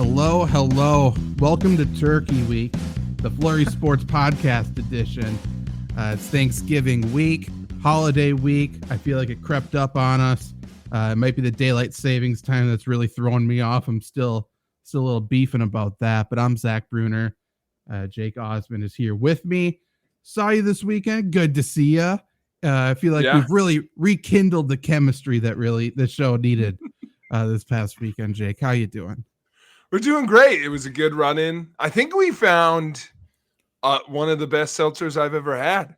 Hello, hello. Welcome to Turkey Week, the Flurry Sports Podcast edition. It's Thanksgiving week, holiday week. I feel like it crept up on us. It might be the daylight savings time that's really throwing me off. I'm still a little beefing about that, but I'm Zach Bruner. Jake Osmond is here with me. Saw you this weekend. Good to see you. I feel like we've really rekindled the chemistry that really the show needed this past weekend. Jake, how you doing? We're doing great. It was a good run-in. I think we found one of the best seltzers I've ever had.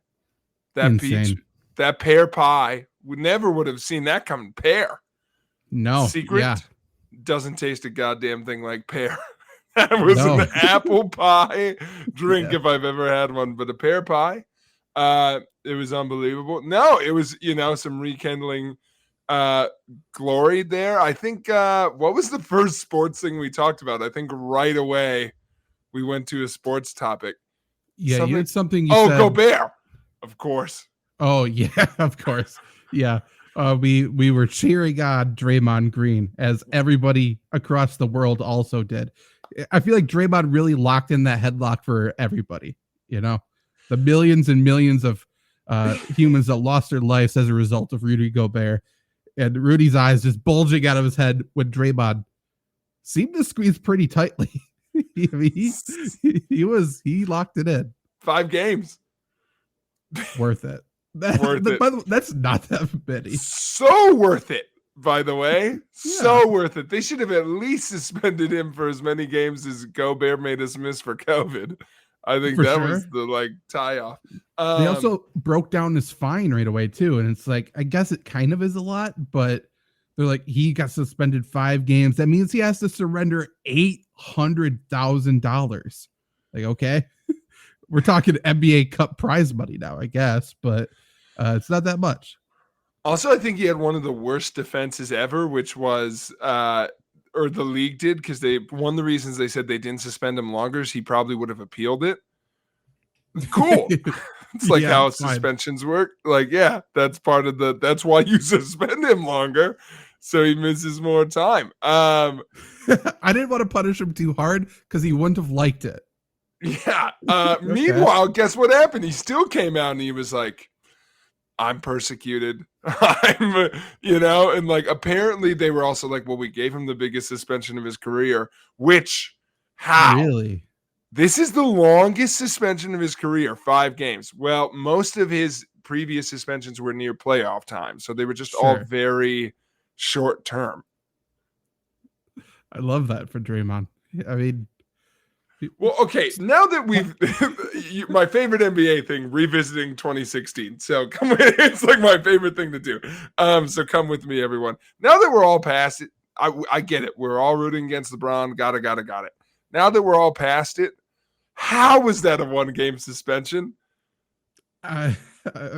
That Insane. peach, that pear pie. We never would have seen that coming. Pear. No. Secret doesn't taste a goddamn thing like pear. That was an apple pie drink if I've ever had one, but a pear pie. It was unbelievable. No, it was, some rekindling glory there. I think what was the first sports thing we talked about? I think right away we went to a sports topic. Yeah, you had something you said. Gobert, of course. Oh yeah, of course. Yeah. We were cheering on Draymond Green, as everybody across the world also did. I feel like Draymond really locked in that headlock for everybody, the millions and millions of humans that lost their lives as a result of Rudy Gobert, and Rudy's eyes just bulging out of his head when Draymond seemed to squeeze pretty tightly. He locked it in. 5 games. Worth it. By the way, that's not that many. So worth it, by the way. So worth it. They should have at least suspended him for as many games as Gobert made us miss for COVID. I think that was the tie off. They also broke down his fine right away too, and it's like, I guess it kind of is a lot, but they're like, he got suspended 5 games. That means he has to surrender $800,000. Like, okay, we're talking NBA Cup prize money now, I guess, but it's not that much. Also, I think he had one of the worst defenses ever, which was or the league did, because one of the reasons they said they didn't suspend him longer is he probably would have appealed it. Cool. It's like how suspensions work. That's part of that's why you suspend him longer, so he misses more time. I didn't want to punish him too hard because he wouldn't have liked it. Yeah. Meanwhile, guess what happened? He still came out and he was like, I'm persecuted. And apparently they were also like, well, we gave him the biggest suspension of his career, which how? Really? This is the longest suspension of his career, 5 games. Well, most of his previous suspensions were near playoff time, so they were just all very short term. I love that for Draymond. I mean, well, okay, now that we've my favorite NBA thing, revisiting 2016. So come with, it's like my favorite thing to do. So come with me, everyone. Now that we're all past it, I get it. We're all rooting against LeBron. Got it. Now that we're all past it, how was that a 1-game suspension? I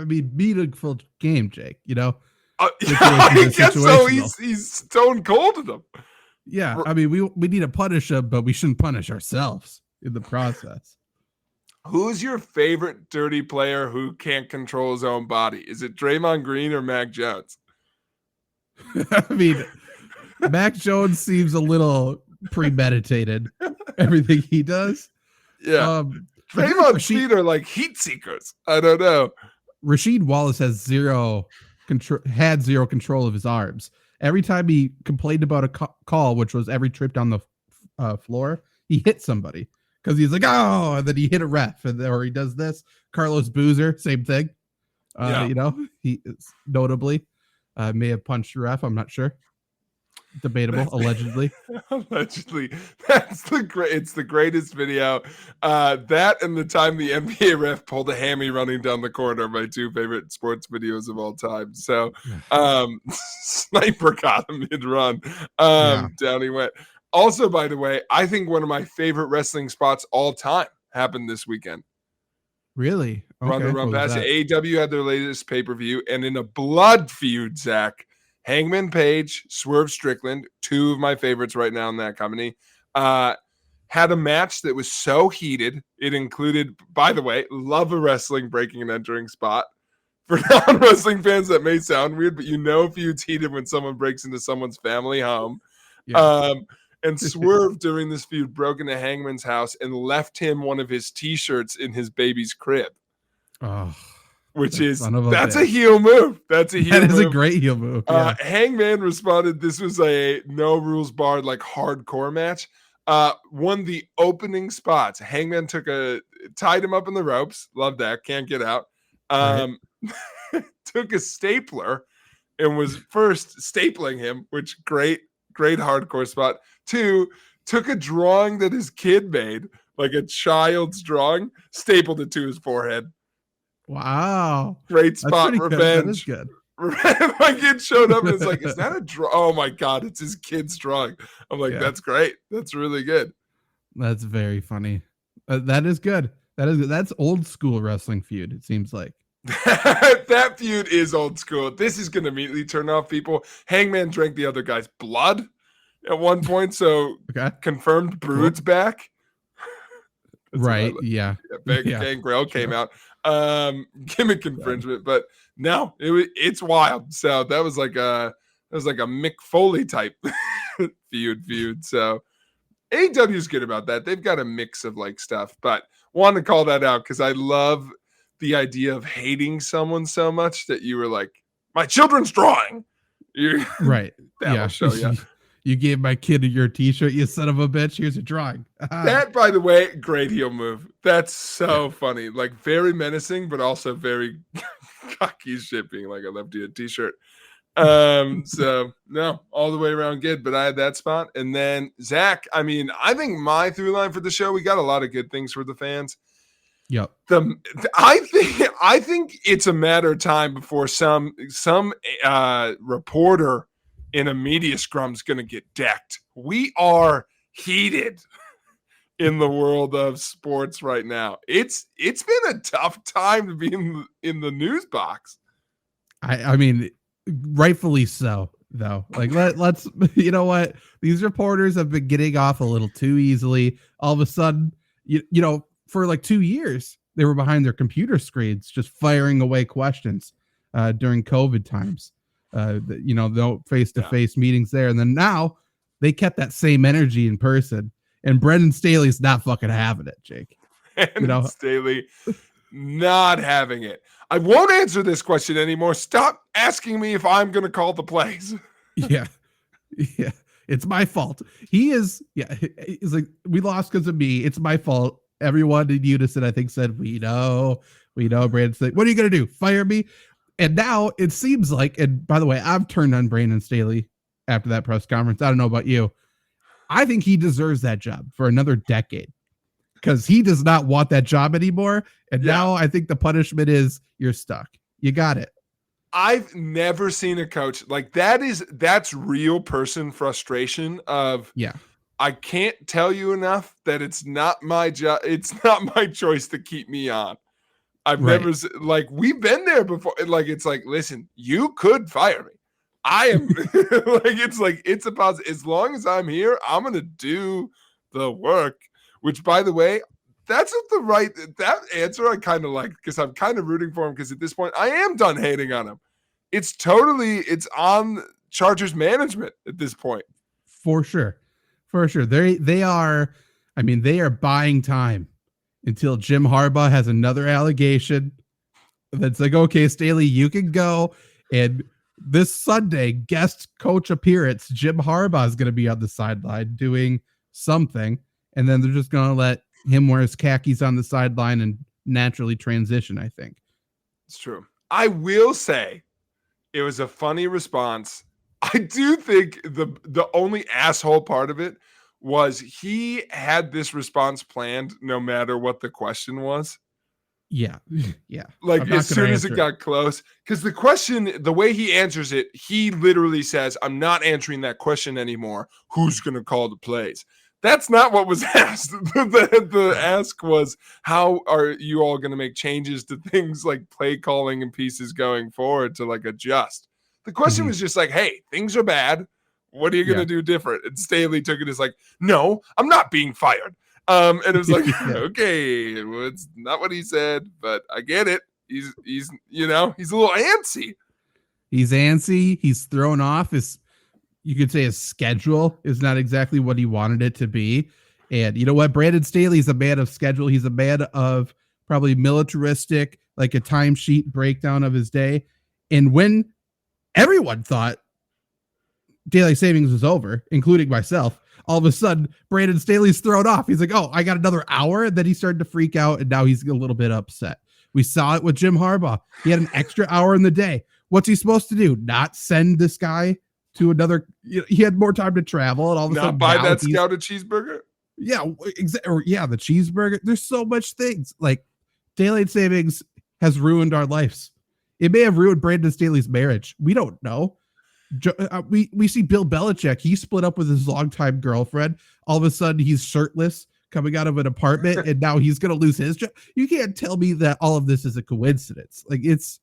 mean, meaningful game, Jake. I guess so. He's stone cold to them. Yeah, I mean, we need to punish him, but we shouldn't punish ourselves in the process. Who's your favorite dirty player who can't control his own body? Is it Draymond Green or Mac Jones? I mean, Mac Jones seems a little premeditated, everything he does. Yeah. Draymond's feet are like heat seekers. I don't know. Rasheed Wallace had zero control of his arms. Every time he complained about a call, which was every trip down the floor, he hit somebody because he's like, oh, and then he hit a ref, or he does this. Carlos Boozer, same thing. He notably may have punched a ref. I'm not sure. Debatable, allegedly. Allegedly, it's the greatest video. That and the time the NBA ref pulled a hammy running down the corner are my 2 favorite sports videos of all time. So, sniper got him mid-run. Down he went. Also, by the way, I think one of my favorite wrestling spots all time happened this weekend. Really? Okay. Run past it. AEW had their latest pay-per-view, and in a blood feud, Zach, Hangman Page, Swerve Strickland, 2 of my favorites right now in that company, had a match that was so heated. It included, by the way, love a wrestling breaking and entering spot. For non-wrestling fans, that may sound weird, but feud's heated when someone breaks into someone's family home. Yeah. And Swerve during this feud broke into Hangman's house and left him one of his T-shirts in his baby's crib. Oh, which is that's a heel move. That's a heel move. That is a great heel move. Yeah. Hangman responded, this was a no rules barred, like hardcore match. Won the opening spots. Hangman tied him up in the ropes. Love that. Can't get out. Took a stapler and was first stapling him, which great hardcore spot. 2, took a drawing that his kid made, like a child's drawing, stapled it to his forehead. Wow. Great spot. Revenge. Good. That is good. My kid showed up and it's like, is that a draw? Oh my God, it's his kid's drawing. I'm like, That's great. That's really good. That's very funny. That is good. That's old school wrestling feud, it seems like. That feud is old school. This is going to immediately turn off people. Hangman drank the other guy's blood at one point, so confirmed Brood's back. Right. Yeah. Gangrel came out. Gimmick infringement, but no, it's wild. So that was like a Mick Foley type feud. So AEW is good about that. They've got a mix of like stuff, but want to call that out because I love the idea of hating someone so much that you were like, my children's drawing. Right. That'll show you. You gave my kid your T-shirt, you son of a bitch. Here's a drawing. That, by the way, great heel move. That's so funny. Like, very menacing, but also very cocky shit, being like, I left you a T-shirt. So, no, all the way around good. But I had that spot. And then, Zach, I mean, I think my through line for the show, we got a lot of good things for the fans. Yep. I think it's a matter of time before some reporter in a media scrum is going to get decked. We are heated in the world of sports right now. It's been a tough time to be in the news box. I mean, rightfully so, though. Like, let's you know what? These reporters have been getting off a little too easily. All of a sudden, you know, for like 2 years, they were behind their computer screens just firing away questions during COVID times. No face-to-face meetings there. And then now they kept that same energy in person. And Brendan Staley's not fucking having it, Jake. Staley not having it. I won't answer this question anymore. Stop asking me if I'm going to call the plays. Yeah. It's my fault. He's like, we lost because of me. It's my fault. Everyone in unison, I think, said, we know, Brandon's like, what are you going to do? Fire me? And now it seems like, and by the way, I've turned on Brandon Staley after that press conference. I don't know about you. I think he deserves that job for another decade because he does not want that job anymore. And now I think the punishment is you're stuck. You got it. I've never seen a coach like that's real person frustration of, I can't tell you enough that it's not my job. It's not my choice to keep me on. I've never, like, we've been there before. Like, it's like, listen, you could fire me. I am it's a positive. As long as I'm here, I'm going to do the work, which, by the way, that answer I kind of like because I'm kind of rooting for him because at this point I am done hating on him. It's on Chargers management at this point. For sure. They are buying time until Jim Harbaugh has another allegation that's like, okay, Staley, you can go. And this Sunday, guest coach appearance, Jim Harbaugh is going to be on the sideline doing something. And then they're just going to let him wear his khakis on the sideline and naturally transition, I think. It's true. I will say it was a funny response. I do think the only asshole part of it was he had this response planned no matter what the question was. Yeah. Like as soon as it got close, because the question, the way he answers it, he literally says, I'm not answering that question anymore. Who's going to call the plays? That's not what was asked. The ask was, how are you all going to make changes to things like play calling and pieces going forward to like adjust? The question was just like, hey, things are bad. What are you going to do different? And Staley took it as like, no, I'm not being fired. And it was like, okay, well, it's not what he said, but I get it. He's a little antsy. He's antsy. He's thrown off. you could say his schedule is not exactly what he wanted it to be. And you know what? Brandon Staley's a man of schedule. He's a man of probably militaristic, like a timesheet breakdown of his day. And when everyone thought daylight savings was over, including myself, all of a sudden Brandon Staley's thrown off. He's like, oh, I got another hour. And then he started to freak out, and now he's a little bit upset. We saw it with Jim Harbaugh. He had an extra hour in the day. What's he supposed to do? Not send this guy to another? He had more time to travel, and all of a sudden, not buy that scouted cheeseburger. Yeah, exactly. Yeah, the cheeseburger. There's so much things. Like daylight savings has ruined our lives. It may have ruined Brandon Staley's marriage. We don't know. We see Bill Belichick. He split up with his longtime girlfriend. All of a sudden, he's shirtless coming out of an apartment, and now he's going to lose his job. You can't tell me that all of this is a coincidence. Like it's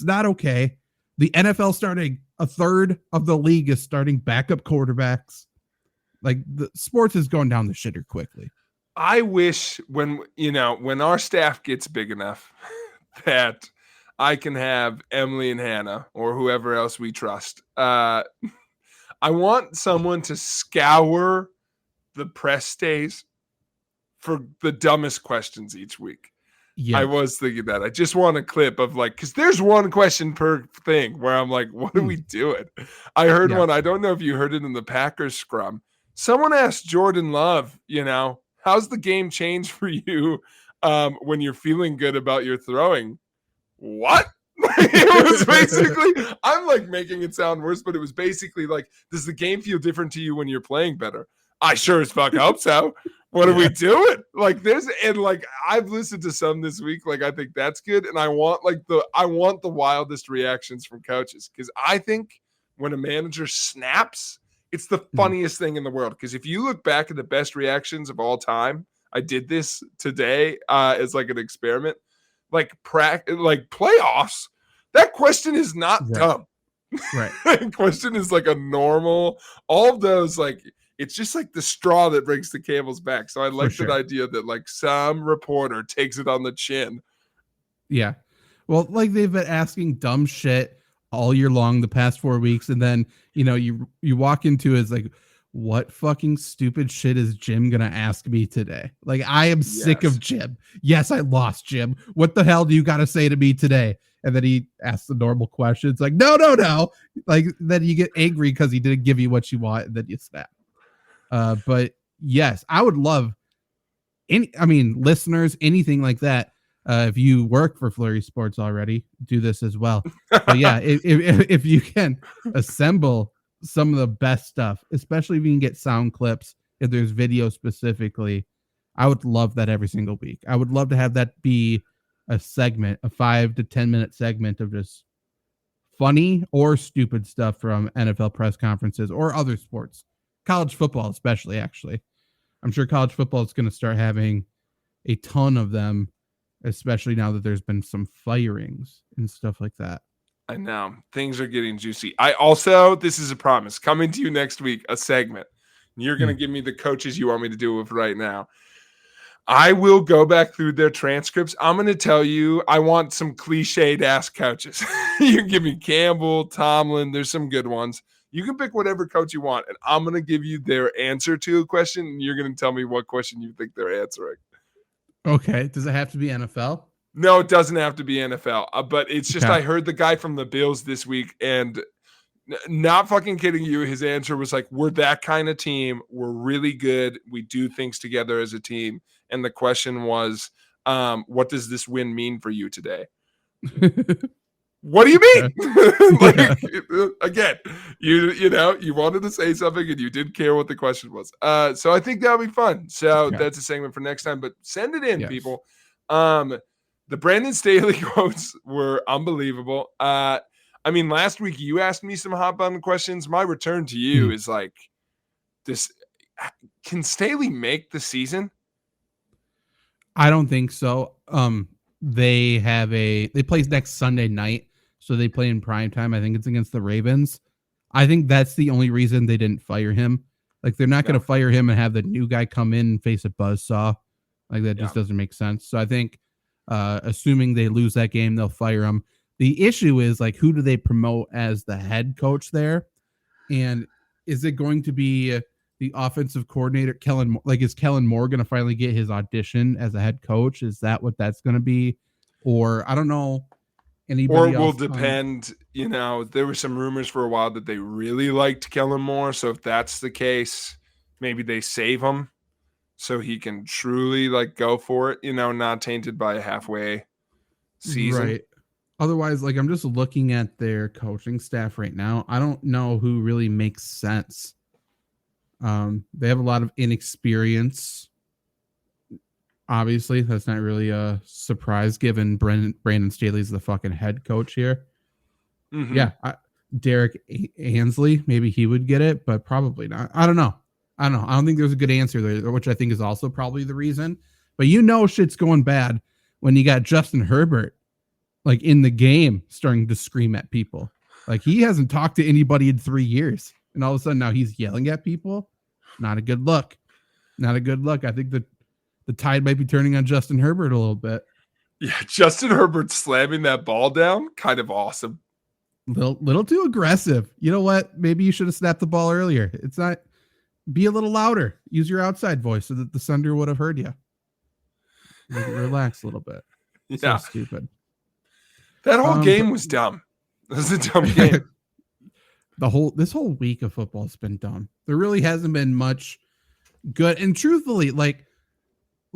not okay. The NFL starting a third of the league is starting backup quarterbacks. Like the sports is going down the shitter quickly. I wish when our staff gets big enough that I can have Emily and Hannah or whoever else we trust. I want someone to scour the press days for the dumbest questions each week. Yeah. I was thinking that. I just want a clip of because there's one question per thing where I'm like, what are we doing? I heard one. I don't know if you heard it in the Packers scrum. Someone asked Jordan Love, how's the game changed for you when you're feeling good about your throwing? What? It was basically, I'm making it sound worse, but it was basically does the game feel different to you when you're playing better? I sure as fuck hope so. What are we doing? I've listened to some this week. I think that's good. And I want the wildest reactions from coaches. Cause I think when a manager snaps, it's the funniest thing in the world. Cause if you look back at the best reactions of all time, I did this today as an experiment, playoffs. That question is not dumb. Right. That question is a normal, all of those, it's just the straw that breaks the camel's back. So I like that idea that some reporter takes it on the chin. Yeah. Well, they've been asking dumb shit all year long the past 4 weeks. And then, you walk into it, it's what fucking stupid shit is Jim going to ask me today? I am sick of Jim. Yes, I lost, Jim. What the hell do you got to say to me today? And then he asks the normal questions no. Then you get angry because he didn't give you what you want, and then you snap. But yes, I would love listeners, anything like that. If you work for Fleury Sports already, do this as well. But yeah, if you can assemble some of the best stuff, especially if you can get sound clips, if there's video specifically, I would love that every single week. I would love to have that be a segment, a 5 to 10 minute segment of just funny or stupid stuff from NFL press conferences or other sports. College football, especially, actually. I'm sure college football is going to start having a ton of them, especially now that there's been some firings and stuff like that. I know. Things are getting juicy. This is a promise, coming to you next week, a segment. You're going to give me the coaches you want me to do with right now. I will go back through their transcripts. I'm going to tell you, I want some cliched ass coaches. You can give me Campbell, Tomlin. There's some good ones. You can pick whatever coach you want, and I'm going to give you their answer to a question, and you're going to tell me what question you think they're answering. Okay. Does it have to be NFL? No, it doesn't have to be NFL. But it's just I heard the guy from the Bills this week, and not fucking kidding you, his answer was we're that kind of team. We're really good. We do things together as a team. And the question was, what does this win mean for you today? What do you mean? Again, you wanted to say something and you didn't care what the question was. So I think that'll be fun. So that's a segment for next time, but send it in, people. The Brandon Staley quotes were unbelievable. Last week you asked me some hot button questions. My return to you is this. Can Staley make the season? I don't think so. They play next Sunday night, so they play in prime time. I think it's against the Ravens. I think that's the only reason they didn't fire him. They're not going to fire him and have the new guy come in and face a buzzsaw. That just doesn't make sense. So I think, assuming they lose that game, they'll fire him. The issue is who do they promote as the head coach there? And is it going to be the offensive coordinator, Kellen? Like, is Kellen Moore going to finally get his audition as a head coach? Is that what that's going to be? Or I don't know. Anybody or will else? depend. There were some rumors for a while that they really liked Kellen Moore. So if that's the case, maybe they save him so he can truly like go for it. Not tainted by a halfway season. Right. Otherwise, like I'm just looking at their coaching staff right now. I don't know who really makes sense. They have a lot of inexperience. Obviously, that's not really a surprise given Brandon Staley's the fucking head coach here. Mm-hmm. Yeah, Derek Ansley, maybe he would get it, but probably not. I don't know. I don't think there's a good answer there, which I think is also probably the reason. But shit's going bad when you got Justin Herbert like in the game starting to scream at people. Like he hasn't talked to anybody in 3 years. And all of a sudden now he's yelling at people. Not a good look. Not a good look. I think the tide might be turning on Justin Herbert a little bit. Yeah, Justin Herbert slamming that ball down, kind of awesome. Little too aggressive. You know what? Maybe you should have snapped the ball earlier. It's not. Be a little louder. Use your outside voice so that the Thunder would have heard you. Relax a little bit. Yeah, so stupid. That whole game was dumb. It was a dumb game. This whole week of football has been dumb. There really hasn't been much good. And truthfully, like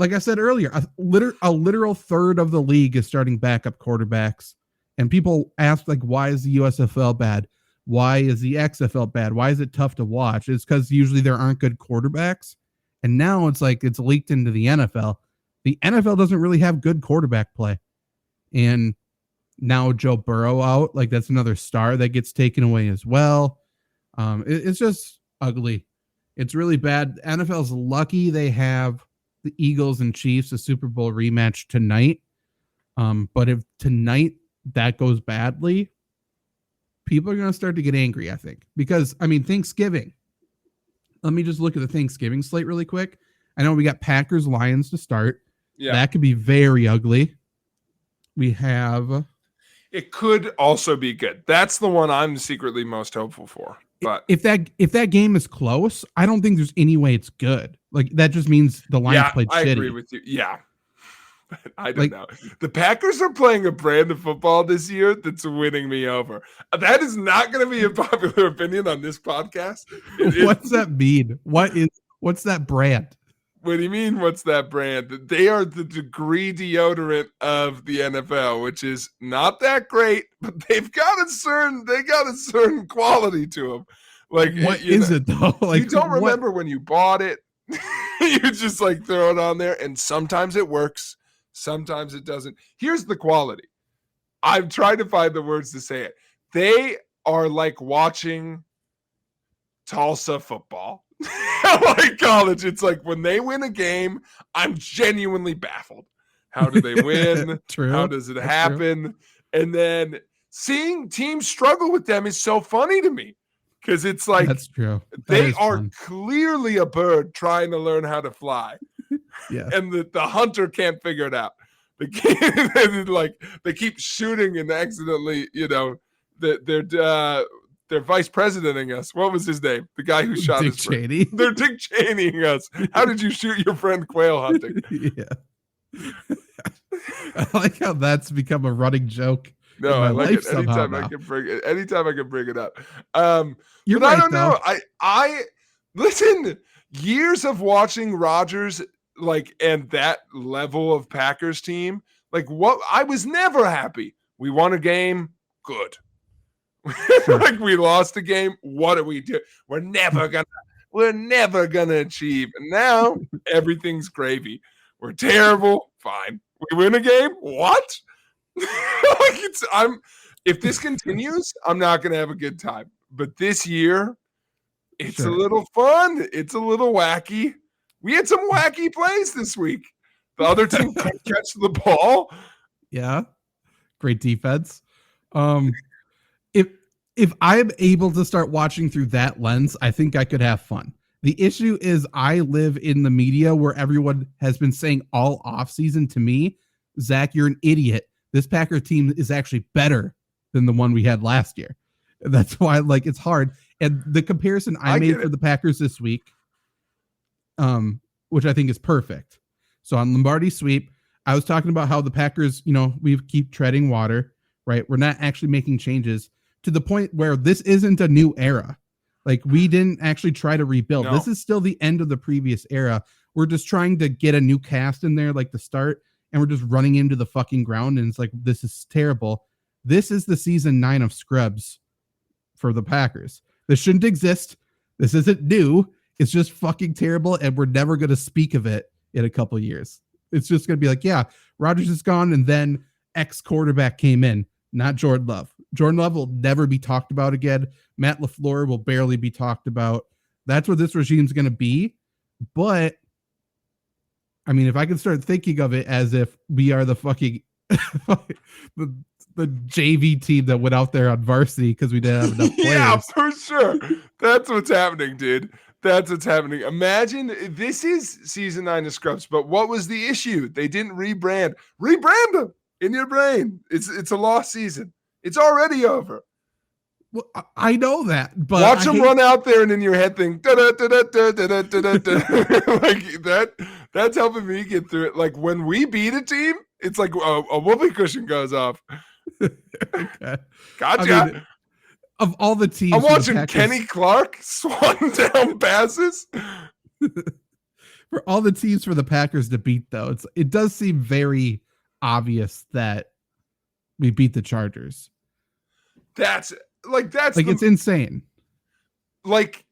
I said earlier, a literal third of the league is starting backup quarterbacks. And people ask, like, why is the USFL bad? Why is the XFL bad? Why is it tough to watch? It's because usually there aren't good quarterbacks. And now it's like it's leaked into the NFL. The NFL doesn't really have good quarterback play. And now Joe Burrow out, like that's another star that gets taken away as well. It's just ugly. It's really bad. NFL's lucky they have the Eagles and Chiefs, a Super Bowl rematch tonight. But if tonight that goes badly, people are going to start to get angry, I think. Because, Thanksgiving. Let me just look at the Thanksgiving slate really quick. I know we got Packers, Lions to start. Yeah. That could be very ugly. We have... It could also be good. That's the one I'm secretly most hopeful for. But if that game is close, I don't think there's any way it's good. Like that just means the Lions played shitty. I agree with you. Yeah. I don't know. The Packers are playing a brand of football this year that's winning me over. That is not going to be a popular opinion on this podcast. What's that mean? What's that brand? What do you mean? What's that brand? They are the degree deodorant of the NFL, which is not that great, but they've got a certain quality to them. Like, what is it though? Like, you don't remember when you bought it. You just like throw it on there, and sometimes it works, sometimes it doesn't. Here's the quality. I'm trying to find the words to say it. They are like watching Tulsa football. Like college, it's like when they win a game, I'm genuinely baffled. How do they win? True. How does it That's happen? True. And then seeing teams struggle with them is so funny to me because it's like that's true. They are clearly a bird trying to learn how to fly. Yeah, and the hunter can't figure it out. They keep shooting and accidentally, they're vice presidenting us. What was his name? The guy who shot Dick Cheney. They're Dick Cheneying us. How did you shoot your friend quail hunting? Yeah. I like how that's become a running joke. No, I like it. Anytime I can bring it up. But right, I don't know. I listen, years of watching Rodgers and that level of Packers team, I was never happy. We won a game, good. Sure. We lost a game. What do we do? We're never gonna achieve. And now everything's gravy. We're terrible. Fine. We win a game. What? If this continues, I'm not gonna have a good time. But this year, it's a little fun. It's a little wacky. We had some wacky plays this week. The other team can't catch the ball. Yeah. Great defense. If I'm able to start watching through that lens, I think I could have fun. The issue is I live in the media where everyone has been saying all offseason to me, Zach, you're an idiot. This Packer team is actually better than the one we had last year. That's why it's hard. And the comparison I made for the Packers this week, which I think is perfect. So on Lombardi sweep, I was talking about how the Packers, we keep treading water, right? We're not actually making changes to the point where this isn't a new era. Like, we didn't actually try to rebuild. No. This is still the end of the previous era. We're just trying to get a new cast in there, like the start, and we're just running into the fucking ground. And it's like, this is terrible. This is the season 9 of Scrubs for the Packers. This shouldn't exist. This isn't new. It's just fucking terrible. And we're never going to speak of it in a couple of years. It's just going to be like, yeah, Rodgers is gone. And then X quarterback came in, not Jordan Love. Jordan Love will never be talked about again. Matt LaFleur will barely be talked about. That's what this regime's going to be. But I mean, if I can start thinking of it as if we are the fucking the JV team that went out there on varsity because we didn't have enough players. Yeah, for sure. That's what's happening, dude. That's what's happening. Imagine this is season 9 of Scrubs, but what was the issue? They didn't rebrand. Rebrand them in your brain. It's a lost season. It's already over. Well, I know that, but watch them run out there and in your head think like that. That's helping me get through it. Like when we beat a team, it's like a whoopee cushion goes off. Okay. Gotcha. I mean, of all the teams, I'm watching Packers, Kenny Clark swan down passes. For all the teams for the Packers to beat, though, it does seem very obvious that we beat the Chargers. That's it's insane. Like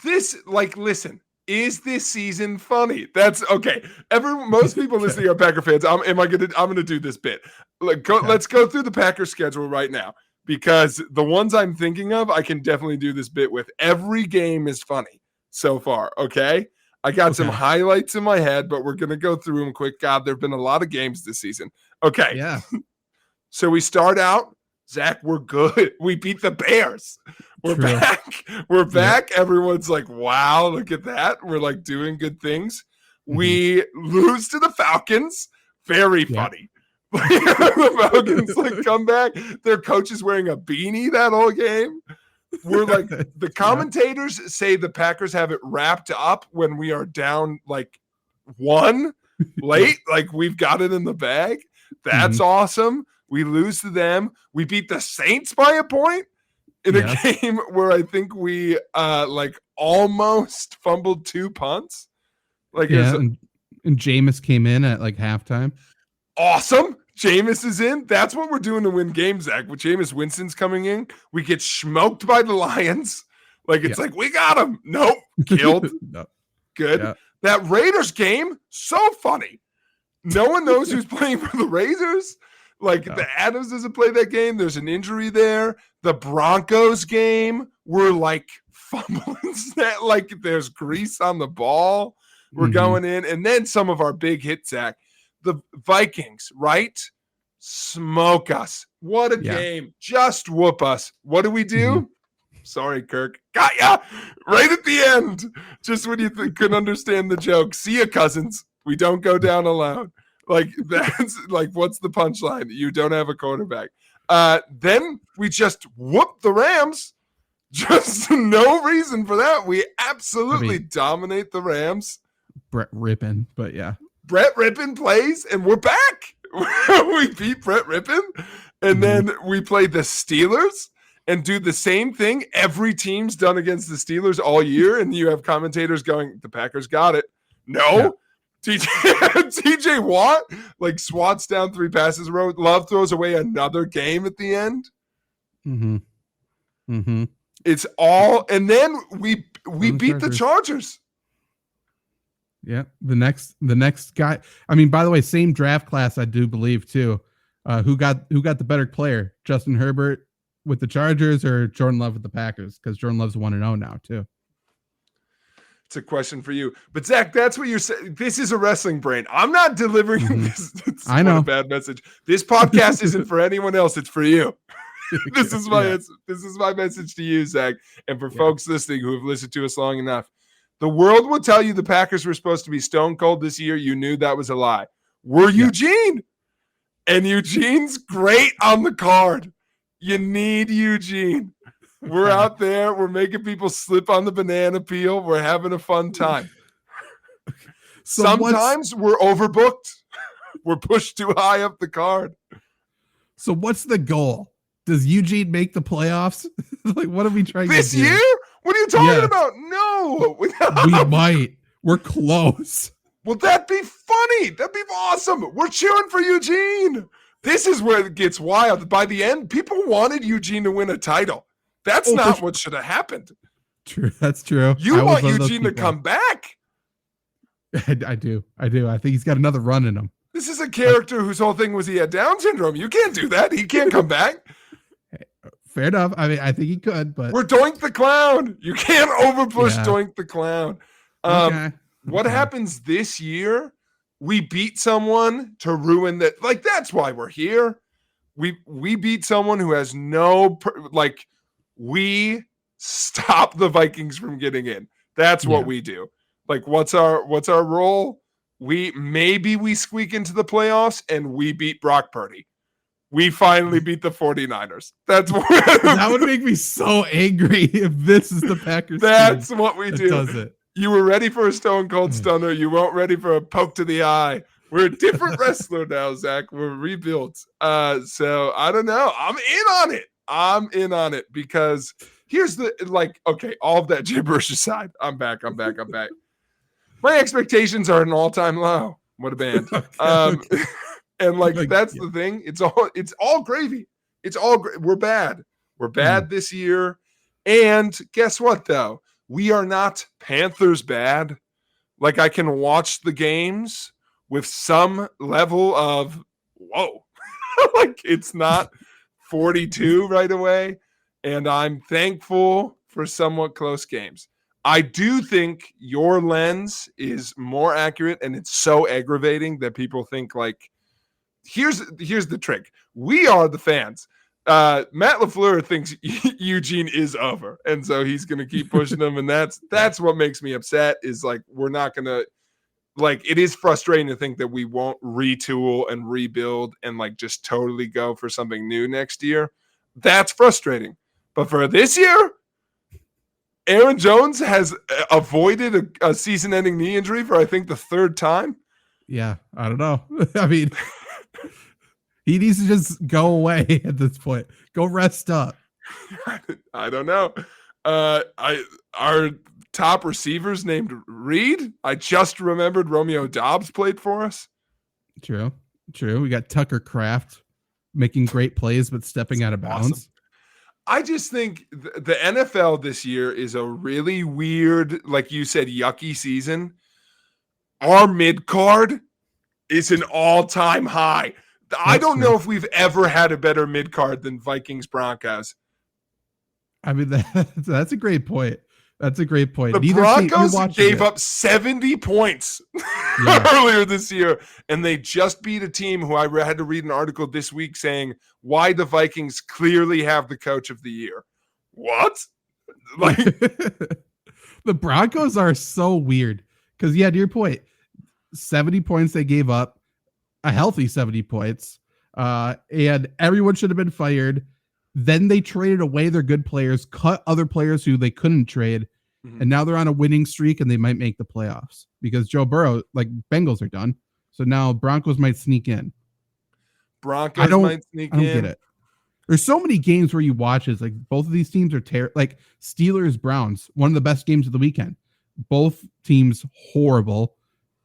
this, listen, is this season funny? That's okay. Most people listening are Packer fans. I'm gonna do this bit. Let's go through the Packers schedule right now, because the ones I'm thinking of, I can definitely do this bit with. Every game is funny so far. Okay. I got some highlights in my head, but we're gonna go through them quick. God, there've been a lot of games this season. Okay. Yeah. So we start out, Zach, we're good. We beat the Bears. We're back. We're back. Yep. Everyone's like, wow, look at that. We're like doing good things. Mm-hmm. We lose to the Falcons. Very funny. The Falcons come back. Their coach is wearing a beanie that whole game. We're like, the commentators say the Packers have it wrapped up when we are down one late. Like we've got it in the bag. That's awesome. We lose to them. We beat the Saints by a point in a game where I think we almost fumbled 2 punts. And Jameis came in at halftime. Awesome. Jameis is in. That's what we're doing to win games, Zach. With Jameis Winston's coming in, we get smoked by the Lions. We got him. Nope. Killed. No. Good. Yeah. That Raiders game, so funny. No one knows who's playing for the Raiders. The Adams doesn't play that game. There's an injury there. The Broncos game, we're fumbling. There's grease on the ball. We're going in. And then some of our big hits, Zach. The Vikings, right? Smoke us. What a game. Just whoop us. What do we do? Sorry, Kirk. Got ya! Right at the end. Just when you couldn't understand the joke. See ya, Cousins. We don't go down alone. That's what's the punchline? You don't have a quarterback. Then we just whoop the Rams. Just no reason for that. We absolutely dominate the Rams. Brett Rippon, but yeah. Brett Rippon plays, and we're back. We beat Brett Rippon, and then we play the Steelers and do the same thing every team's done against the Steelers all year, and you have commentators going, the Packers got it. No. Yeah. TJ Watt swats down 3 passes in a row. Love throws away another game at the end. It's all, and then we beat the Chargers. Yeah, the next guy. I mean, by the way, same draft class, I do believe too. Who got the better player, Justin Herbert with the Chargers or Jordan Love with the Packers? Because Jordan Love's 1-0 now too. It's a question for you. But Zach, that's what you're saying. This is a wrestling brain. I'm not delivering this. I know. A bad message. This podcast isn't for anyone else. It's for you. This is my message to you, Zach. And for folks listening who have listened to us long enough. The world will tell you the Packers were supposed to be stone cold this year. You knew that was a lie. We're Eugene. And Eugene's great on the card. You need Eugene. We're out there. We're making people slip on the banana peel. We're having a fun time. So sometimes we're overbooked. We're pushed too high up the card. So what's the goal? Does Eugene make the playoffs? Like, what are we trying this to do? year? What are you talking about? No. We might. We're close. Well, that'd be funny. That'd be awesome. We're cheering for Eugene. This is where it gets wild. By the end, people wanted Eugene to win a title. That's not what should have happened. True. That's true. You want Eugene to come back. I do. I think he's got another run in him. This is a character whose whole thing was he had Down syndrome. You can't do that. He can't come back. Fair enough. I mean, I think he could, but we're Doink the Clown. You can't overpush Doink the Clown. What happens this year? We beat someone to ruin that. Like, that's why we're here. We beat someone who has we stop the Vikings from getting in. That's what we do. Like, what's our role? We squeak into the playoffs and we beat Brock Purdy. We finally beat the 49ers. That's what that would make me so angry if this is the Packers. That's what we do. Does it. You were ready for a Stone Cold Stunner. You weren't ready for a poke to the eye. We're a different wrestler now, Zach. We're rebuilt. So I don't know. I'm in on it because here's all of that gibberish aside. I'm back. My expectations are at an all-time low. What a band. Okay. And that's the thing. It's all gravy. We're bad. We're bad this year. And guess what, though? We are not Panthers bad. Like, I can watch the games with some level of, whoa. Like, it's not 42 right away. And I'm thankful for somewhat close games. I do think your lens is more accurate, and it's so aggravating that people think, like, here's the trick. We are the fans. Matt LaFleur thinks Eugene is over, and so he's going to keep pushing them, and that's what makes me upset is, like, we're not going to, like, it is frustrating to think that we won't retool and rebuild and, like, just totally go for something new next year. That's frustrating. But for this year, Aaron Jones has avoided a season-ending knee injury for, I think, the third time. Yeah, I don't know. I mean, he needs to just go away at this point. Go rest up. I don't know. Our top receivers named Reed. I just remembered Romeo Doubs played for us. True. We got Tucker Kraft making great plays, but stepping out of bounds. Awesome. I just think the NFL this year is a really weird, like you said, yucky season. Our mid-card is an all-time high. I don't know if we've ever had a better mid-card than Vikings-Broncos. I mean, that's a great point. That's a great point. The Broncos gave up 70 points earlier this year, and they just beat a team who I had to read an article this week saying why the Vikings clearly have the coach of the year. What? Like, the Broncos are so weird because, to your point, 70 points they gave up, a healthy 70 points, and everyone should have been fired. Then they traded away their good players, cut other players who they couldn't trade, and now they're on a winning streak and they might make the playoffs because Joe Burrow, like, Bengals are done. So now Broncos might sneak in. I don't get it. There's so many games where you watch it, like both of these teams are like Steelers, Browns, one of the best games of the weekend. Both teams horrible,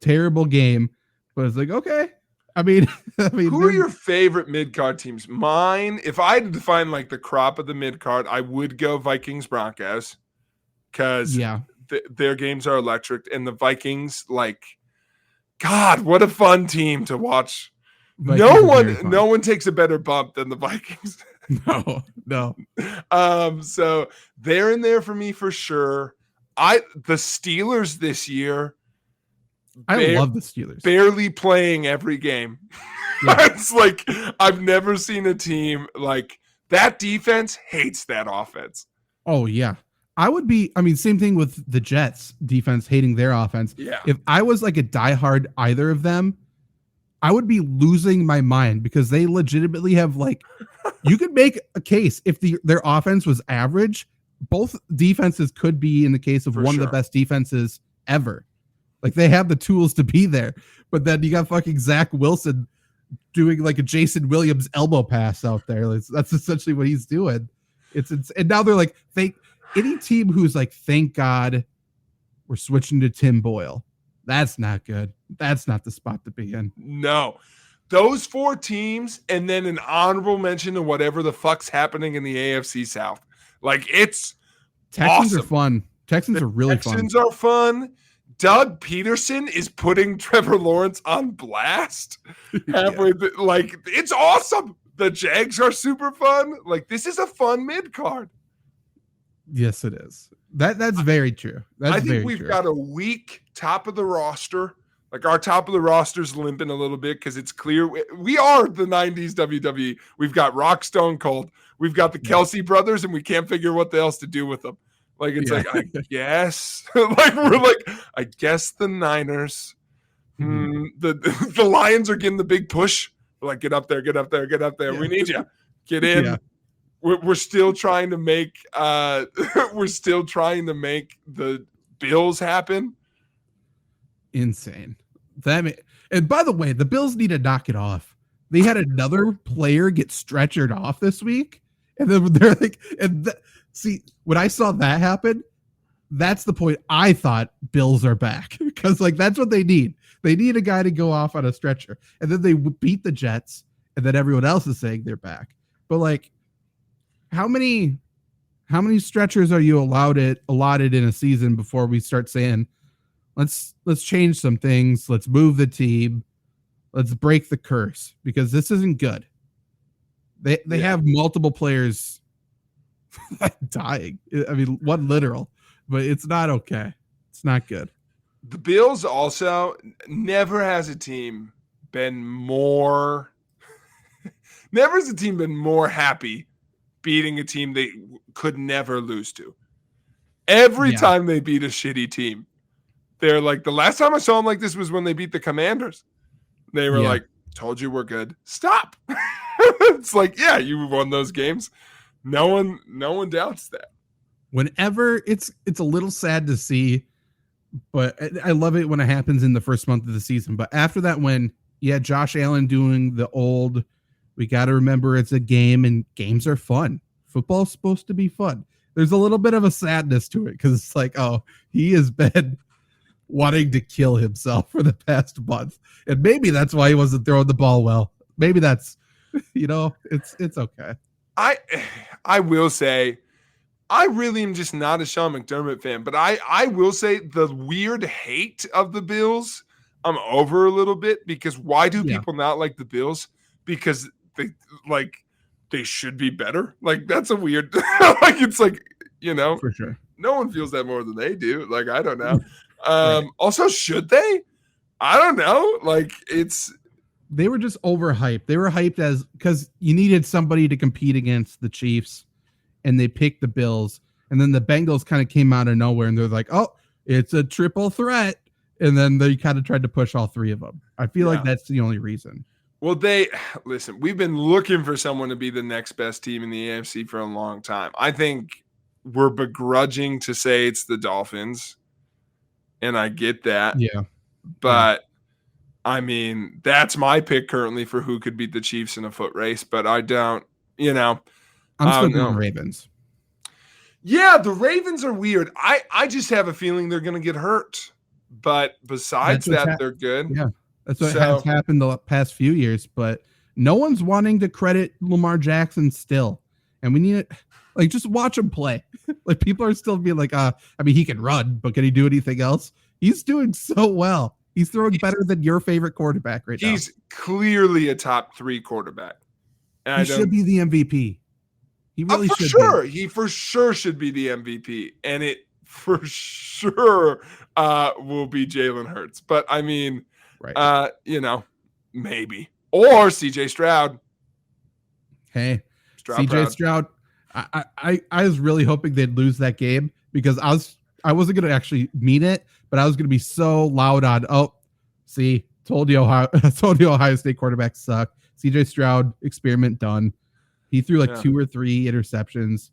terrible game, but it's like, okay. I mean, who are your favorite mid-card teams? Mine, if I had to define like the crop of the mid-card, I would go Vikings Broncos because their games are electric, and the Vikings, like, God, what a fun team to watch. No one takes a better bump than the Vikings. No. So they're in there for me for sure. The Steelers this year. I love the Steelers. Barely playing every game. Yeah. It's like I've never seen a team like that. Defense hates that offense. Oh, yeah. Same thing with the Jets defense hating their offense. Yeah. If I was like a diehard either of them, I would be losing my mind because they legitimately have like You could make a case if their offense was average. Both defenses could be in the case of one of the best defenses ever. Like they have the tools to be there, but then you got fucking Zach Wilson doing like a Jason Williams elbow pass out there. That's essentially what he's doing. And now they're like, any team who's like, thank God we're switching to Tim Boyle. That's not good. That's not the spot to be in. No, those 4 teams, and then an honorable mention to whatever the fuck's happening in the AFC South. Like it's Texans awesome. are fun. Texans are really fun. Texans are fun. Doug Peterson is putting Trevor Lawrence on blast halfway. Like it's awesome. The Jags are super fun. Like this is a fun mid card. Yes, it is. That's very true. I think we've got a weak top of the roster. Like our top of the roster's limping a little bit because it's clear we are the 90s WWE. We've got Rock Stone Cold. We've got the Kelsey brothers, and we can't figure what else to do with them. Like it's like I guess, like we're like I guess the Niners, the Lions are getting the big push. We're like get up there. Yeah. We need you. Get in. Yeah. We're still trying to make the Bills happen. Insane. And by the way, the Bills need to knock it off. They had another player get stretchered off this week, and then they're like, see, when I saw that happen, that's the point I thought Bills are back because like that's what they need. They need a guy to go off on a stretcher, and then they beat the Jets, and then everyone else is saying they're back. But like, how many stretchers are you allotted in a season before we start saying, let's change some things, let's move the team, let's break the curse because this isn't good. They have multiple players dying. I mean, one literal, but it's not okay. It's not good. The Bills also never has a team been more happy beating a team they could never lose to. Every time they beat a shitty team, they're like, the last time I saw them like this was when they beat the Commanders. They were like, told you we're good. Stop. It's like, yeah, you won those games. No one doubts that. Whenever it's a little sad to see, but I love it when it happens in the first month of the season. But after that, when Josh Allen doing the old, we got to remember it's a game and games are fun. Football's supposed to be fun. There's a little bit of a sadness to it because it's like, oh, he has been wanting to kill himself for the past month. And maybe that's why he wasn't throwing the ball well. Maybe that's, it's okay. I will say, I really am just not a Sean McDermott fan, but I will say the weird hate of the Bills, I'm over a little bit because why do people not like the Bills? Because they should be better. Like that's a weird, like it's like, for sure. No one feels that more than they do. Like, I don't know. Also, should they? I don't know. Like they were just overhyped. They were hyped because you needed somebody to compete against the Chiefs, and they picked the Bills. And then the Bengals kind of came out of nowhere, and they're like, oh, it's a triple threat. And then they kind of tried to push all three of them. I feel like that's the only reason. Well, listen, we've been looking for someone to be the next best team in the AFC for a long time. I think we're begrudging to say it's the Dolphins, and I get that. Yeah. But, I mean, that's my pick currently for who could beat the Chiefs in a foot race, but I don't, I'm still going the Ravens. Yeah, the Ravens are weird. I just have a feeling they're going to get hurt. But besides that, they're good. Yeah, that's what has happened the past few years. But no one's wanting to credit Lamar Jackson still. And we need it. Like, just watch him play. Like, people are still being like, I mean, he can run, but can he do anything else? He's doing so well. He's throwing better than your favorite quarterback right now. He's clearly a top 3 quarterback. And he should be the MVP. He really should be. He for sure should be the MVP. And it for sure will be Jalen Hurts. But, I mean, maybe. Or C.J. Stroud. Hey, C.J. Stroud. I was really hoping they'd lose that game because I wasn't going to actually mean it, but I was going to be so loud on, told you Ohio State quarterbacks suck. C.J. Stroud experiment done. He threw like 2 or 3 interceptions.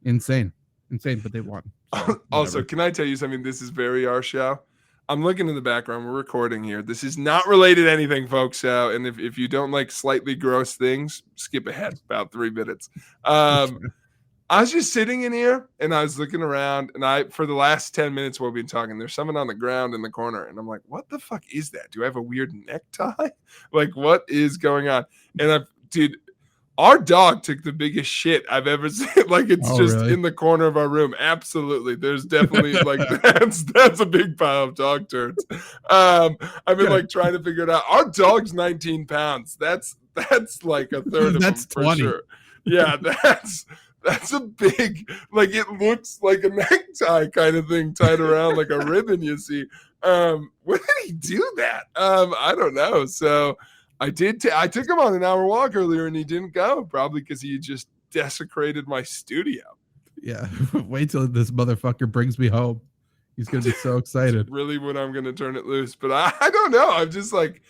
Insane, but they won. So, also, can I tell you something? This is very our show. I'm looking in the background. We're recording here. This is not related to anything, folks. And if you don't like slightly gross things, skip ahead about 3 minutes. I was just sitting in here and I was looking around, and for the last 10 minutes while we've been talking, there's someone on the ground in the corner, and I'm like, what the fuck is that? Do I have a weird necktie? Like, what is going on? And dude, our dog took the biggest shit I've ever seen. Like, it's really? In the corner of our room. Absolutely. There's definitely like that's a big pile of dog turds. I've been like trying to figure it out. Our dog's 19 pounds. That's like a third of that's them 20. For sure. Yeah, that's a big, like, it looks like a necktie kind of thing tied around like a ribbon, you see. When did he do that? I don't know. So I did. I took him on an hour walk earlier, and he didn't go, probably because he just desecrated my studio. Yeah, wait till this motherfucker brings me home. He's gonna be so excited. That's really when I'm gonna turn it loose. But I don't know. I'm just like,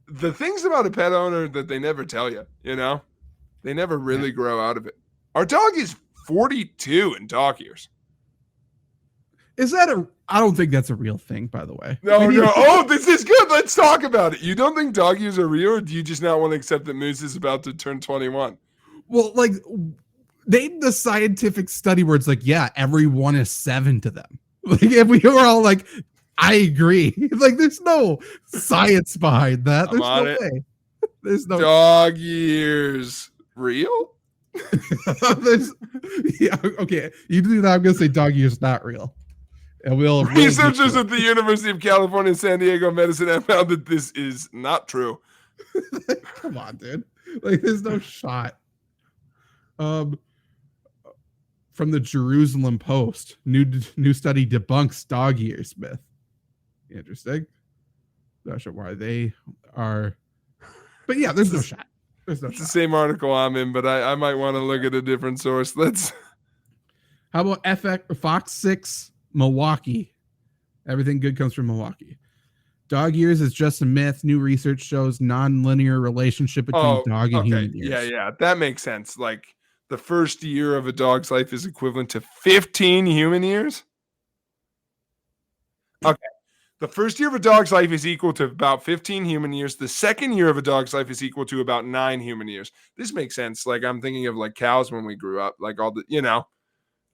the things about a pet owner that they never tell you. You know, they never really grow out of it. Our dog is 42 in dog years. Is that I don't think that's a real thing, by the way. No. Oh, this is good. Let's talk about it. You don't think dog years are real, or do you just not want to accept that Moose is about to turn 21? Well, like, name the scientific study where it's like, yeah, everyone is 7 to them. Like, if we were all like, I agree. Like, there's no science behind that. There's no way. There's no dog years real. Yeah, okay. You do that. I'm gonna say dog years not real. And researchers at the University of California, San Diego Medicine have found that this is not true. Come on, dude. Like, there's no shot. From the Jerusalem Post, new study debunks dog years myth. Interesting. Not sure why they are, but yeah, there's no shot. It's the same article I'm in, but I might want to look at a different source. How about Fox 6 Milwaukee? Everything good comes from Milwaukee. Dog years is just a myth. New research shows non-linear relationship between dog and human years. Yeah, that makes sense. Like, the first year of a dog's life is equivalent to 15 human years. Okay. The first year of a dog's life is equal to about 15 human years. The second year of a dog's life is equal to about 9 human years. This makes sense. Like, I'm thinking of like cows when we grew up, like all the,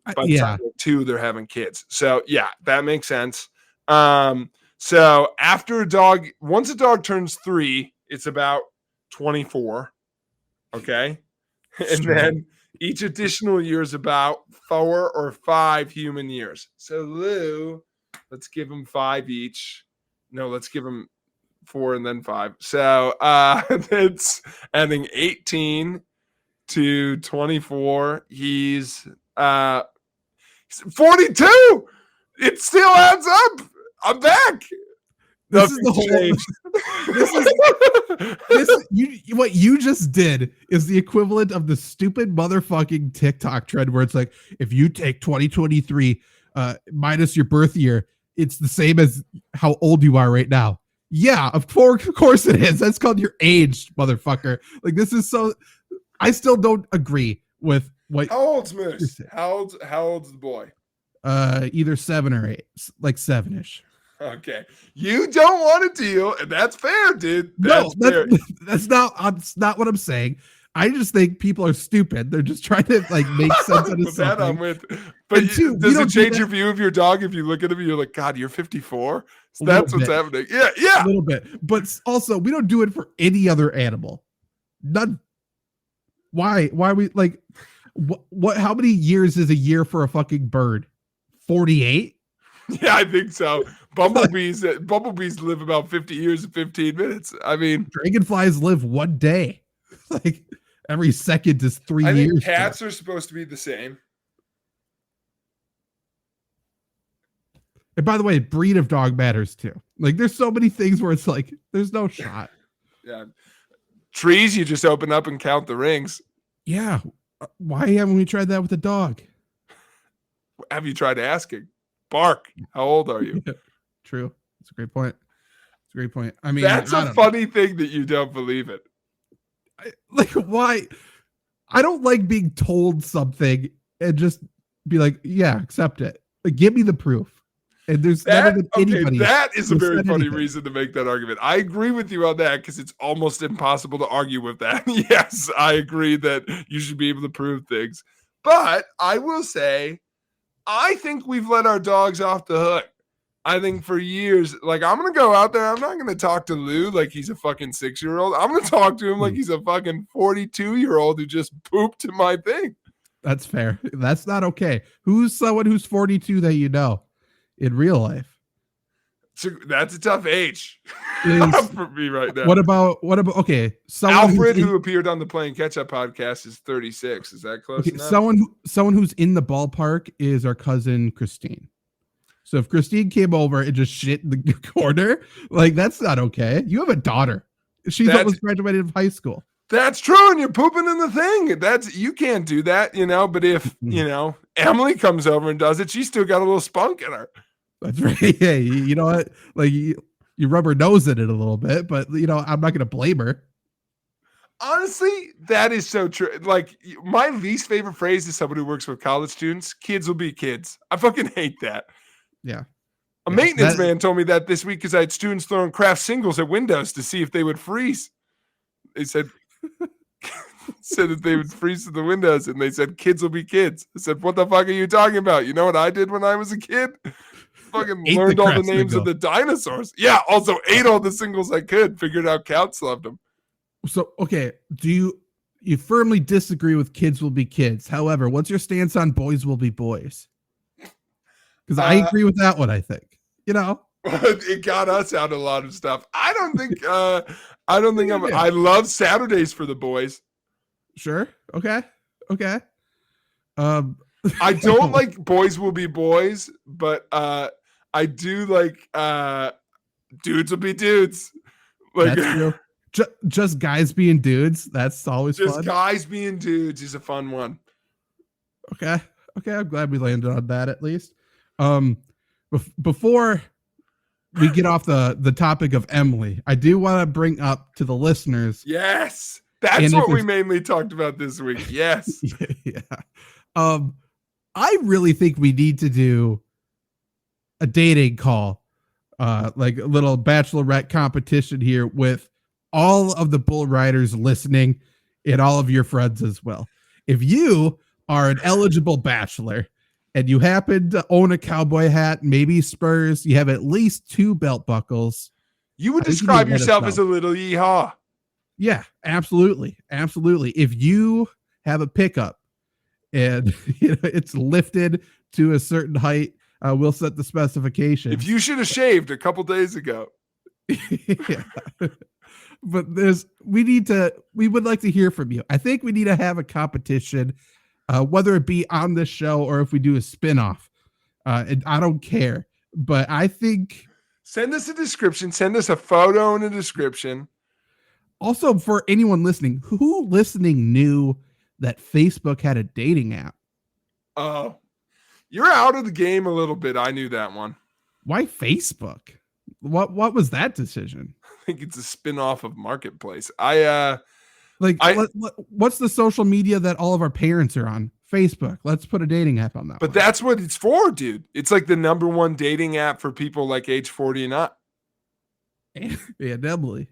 by the time they're 2, they're having kids. So yeah, that makes sense. So once a dog turns 3, it's about 24. Okay. And then each additional year is about 4 or 5 human years. So Lou, let's give them 5 each. No, let's give them 4 and then 5. So it's adding 18 to 24. He's 42. It still adds up. I'm back. This is the whole. What you just did is the equivalent of the stupid motherfucking TikTok trend where it's like, if you take 2023 minus your birth year, it's the same as how old you are right now. Yeah, of course it is. That's called your age, motherfucker. Like, this is so. I still don't agree with what. How old's Moose? How old's the boy? Either 7 or 8, like 7-ish. Okay, you don't want to deal, and that's fair, dude. That's not what I'm saying. I just think people are stupid. They're just trying to like make sense out of something. That I'm with. But does it change your view of your dog if you look at him and you're like, God, you're 54? So that's what's happening. Yeah. A little bit. But also, we don't do it for any other animal. None. Why we like what how many years is a year for a fucking bird? 48? Yeah, I think so. Bumblebees live about 50 years and 15 minutes. I mean, dragonflies live 1 day. Like, every second is 3 years. I think cats are supposed to be the same. And by the way, breed of dog matters too. Like, there's so many things where it's like, there's no shot. Yeah. Trees, you just open up and count the rings. Yeah. Why haven't we tried that with a dog? Have you tried asking? Bark. How old are you? Yeah, true. That's a great point. I mean, that's a funny thing that you don't believe it. Like, why? I don't like being told something and just be like, yeah, accept it. Like, give me the proof. And there's never been anybody. That is a very funny anything. reason to make that argument. I agree with you on that because it's almost impossible to argue with that. Yes, I agree that you should be able to prove things. But I will say, I think we've let our dogs off the hook. I think for years, like, I'm going to go out there. I'm not going to talk to Lou like he's a fucking 6-year-old. I'm going to talk to him like he's a fucking 42-year-old who just pooped in my thing. That's fair. That's not okay. Who's someone who's 42 that you know in real life? So that's a tough age for me right now. What about okay? Alfred, who appeared on the Playing Catch Up podcast, is 36. Is that close enough? Someone who's in the ballpark is our cousin Christine. So if Christine came over and just shit in the corner, like, that's not okay. You have a daughter. She's almost graduated from high school. That's true, and you're pooping in the thing. You can't do that, But if Emily comes over and does it, she's still got a little spunk in her. That's right. Yeah, you know what? Like, you rub her nose in it a little bit, but I'm not going to blame her. Honestly, that is so true. Like, my least favorite phrase is someone who works with college students. Kids will be kids. I fucking hate that. Yeah. A maintenance man told me that this week because I had students throwing craft singles at windows to see if they would freeze. They said that they would freeze to the windows, and they said kids will be kids. I said, what the fuck are you talking about? You know what I did when I was a kid? Fucking learned all the names of the dinosaurs. Yeah, also ate all the singles I could, figured out counts loved them. So, okay, do you firmly disagree with kids will be kids? However, what's your stance on boys will be boys? Because I agree with that one, I think. It got us out a lot of stuff. I don't think I love Saturdays for the boys. Sure. Okay. I don't like boys will be boys, but I do like dudes will be dudes. Like, that's true. Just guys being dudes. That's always fun. Just guys being dudes is a fun one. Okay. I'm glad we landed on that at least. Before we get off the topic of Emily, I do want to bring up to the listeners. Yes, that's what we mainly talked about this week. Yes. Yeah. I really think we need to do a dating call, like a little bachelorette competition here with all of the bull riders listening and all of your friends as well. If you are an eligible bachelor and you happen to own a cowboy hat, maybe Spurs, you have at least 2 belt buckles. You would describe yourself as a little yeehaw. Yeah, absolutely. If you have a pickup and it's lifted to a certain height, we'll set the specifications. If you should have shaved a couple days ago. Yeah. But we would like to hear from you. I think we need to have a competition, whether it be on this show or if we do a spinoff. And I don't care, but I think send us a description, send us a photo and a description. Also, for anyone listening, who listening knew that Facebook had a dating app? Oh, you're out of the game a little bit. I knew that one. Why Facebook? What was that decision? I think it's a spin-off of Marketplace. What's the social media that all of our parents are on? Facebook. Let's put a dating app on that. But that's what it's for, dude. It's like the #1 dating app for people like age 40 and up. Yeah, Emily.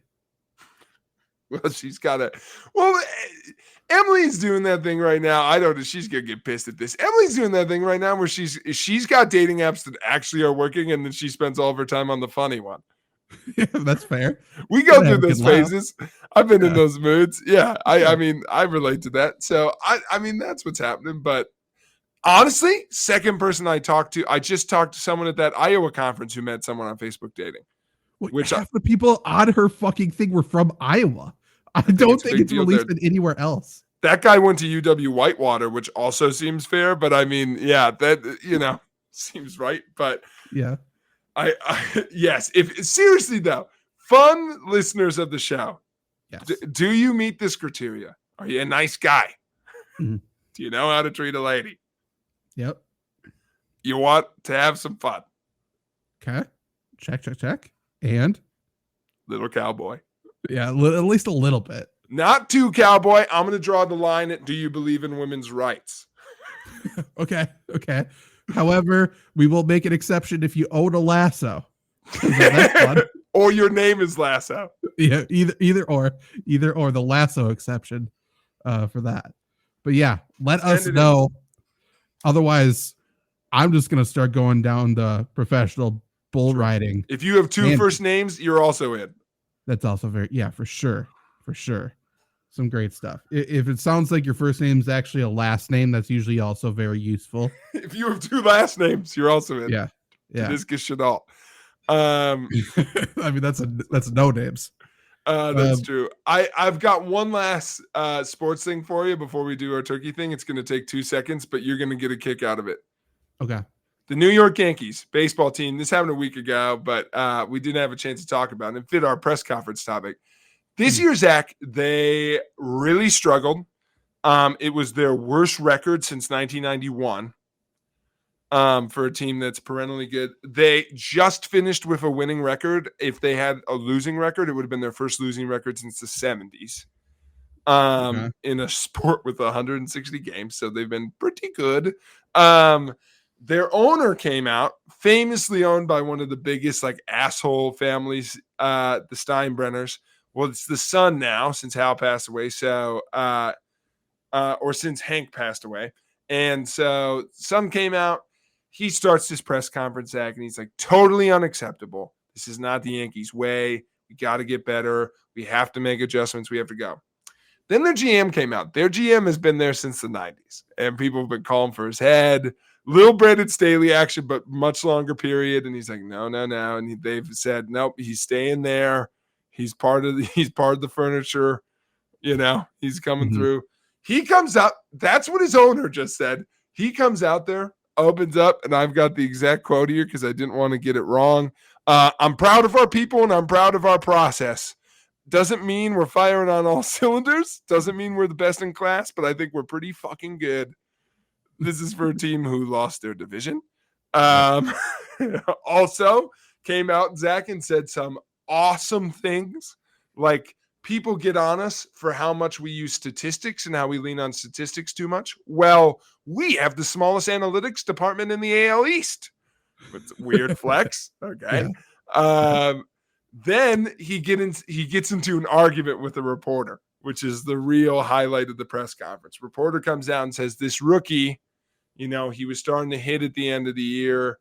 Well, she's got a. Well, Emily's doing that thing right now. I don't know. She's gonna get pissed at this. Emily's doing that thing right now where she's got dating apps that actually are working, and then she spends all of her time on the funny one. Yeah, that's fair. We go through those phases. I've been in those moods. Yeah, I mean, I relate to that. So I mean, that's what's happening. But honestly, second person I talked to, I just talked to someone at that Iowa conference who met someone on Facebook dating. Which half the people on her fucking thing were from Iowa. I don't think it's released anywhere else. That guy went to UW Whitewater, which also seems fair. But I mean, yeah, that seems right. But yeah. I yes. If seriously though, fun listeners of the show, yes. Do you meet this criteria? Are you a nice guy? Mm-hmm. Do you know how to treat a lady? Yep. You want to have some fun? Okay. Check. And little cowboy. Yeah, at least a little bit. Not two, Cowboy. I'm going to draw the line at do you believe in women's rights? Okay. However, we will make an exception if you own a lasso. That's fun. Or your name is Lasso. Yeah, either or the lasso exception for that. But yeah, let us know. Otherwise, I'm just gonna start going down the professional bull riding. If you have two first names, you're also in. That's also for sure. Some great stuff. If it sounds like your first name is actually a last name, that's usually also very useful. If you have two last names, you're also in. Yeah. Discus Chanel. I mean, that's no names. That's true. I've got one last sports thing for you before we do our turkey thing. It's going to take 2 seconds, but you're going to get a kick out of it. Okay. The New York Yankees baseball team. This happened a week ago, but we didn't have a chance to talk about it. It fit our press conference topic. This year, Zach, they really struggled. It was their worst record since 1991 for a team that's perennially good. They just finished with a winning record. If they had a losing record, it would have been their first losing record since the 70s in a sport with 160 games. So they've been pretty good. Their owner came out, famously owned by one of the biggest asshole families, the Steinbrenners. Well, it's the son now since Hal passed away. So, or since Hank passed away. And so son came out, he starts this press conference, Zach, and he's like, totally unacceptable. This is not the Yankees way. We got to get better. We have to make adjustments. We have to go. Then their GM came out. Their GM has been there since the 90s, and people have been calling for his head. Little Brandon Staley action, but much longer period. And he's like, no. And they've said, nope, he's staying there. He's part of the furniture. He's coming through. He comes out. That's what his owner just said. He comes out there, opens up, and I've got the exact quote here because I didn't want to get it wrong. I'm proud of our people and I'm proud of our process. Doesn't mean we're firing on all cylinders. Doesn't mean we're the best in class, but I think we're pretty fucking good. This is for a team who lost their division. Also came out, Zach, and said some awesome things like people get on us for how much we use statistics and how we lean on statistics too much. Well, we have the smallest analytics department in the AL East. It's a weird flex. Okay. Yeah. Then he gets into an argument with a reporter, which is the real highlight of the press conference. Reporter comes out and says, this rookie, he was starting to hit at the end of the year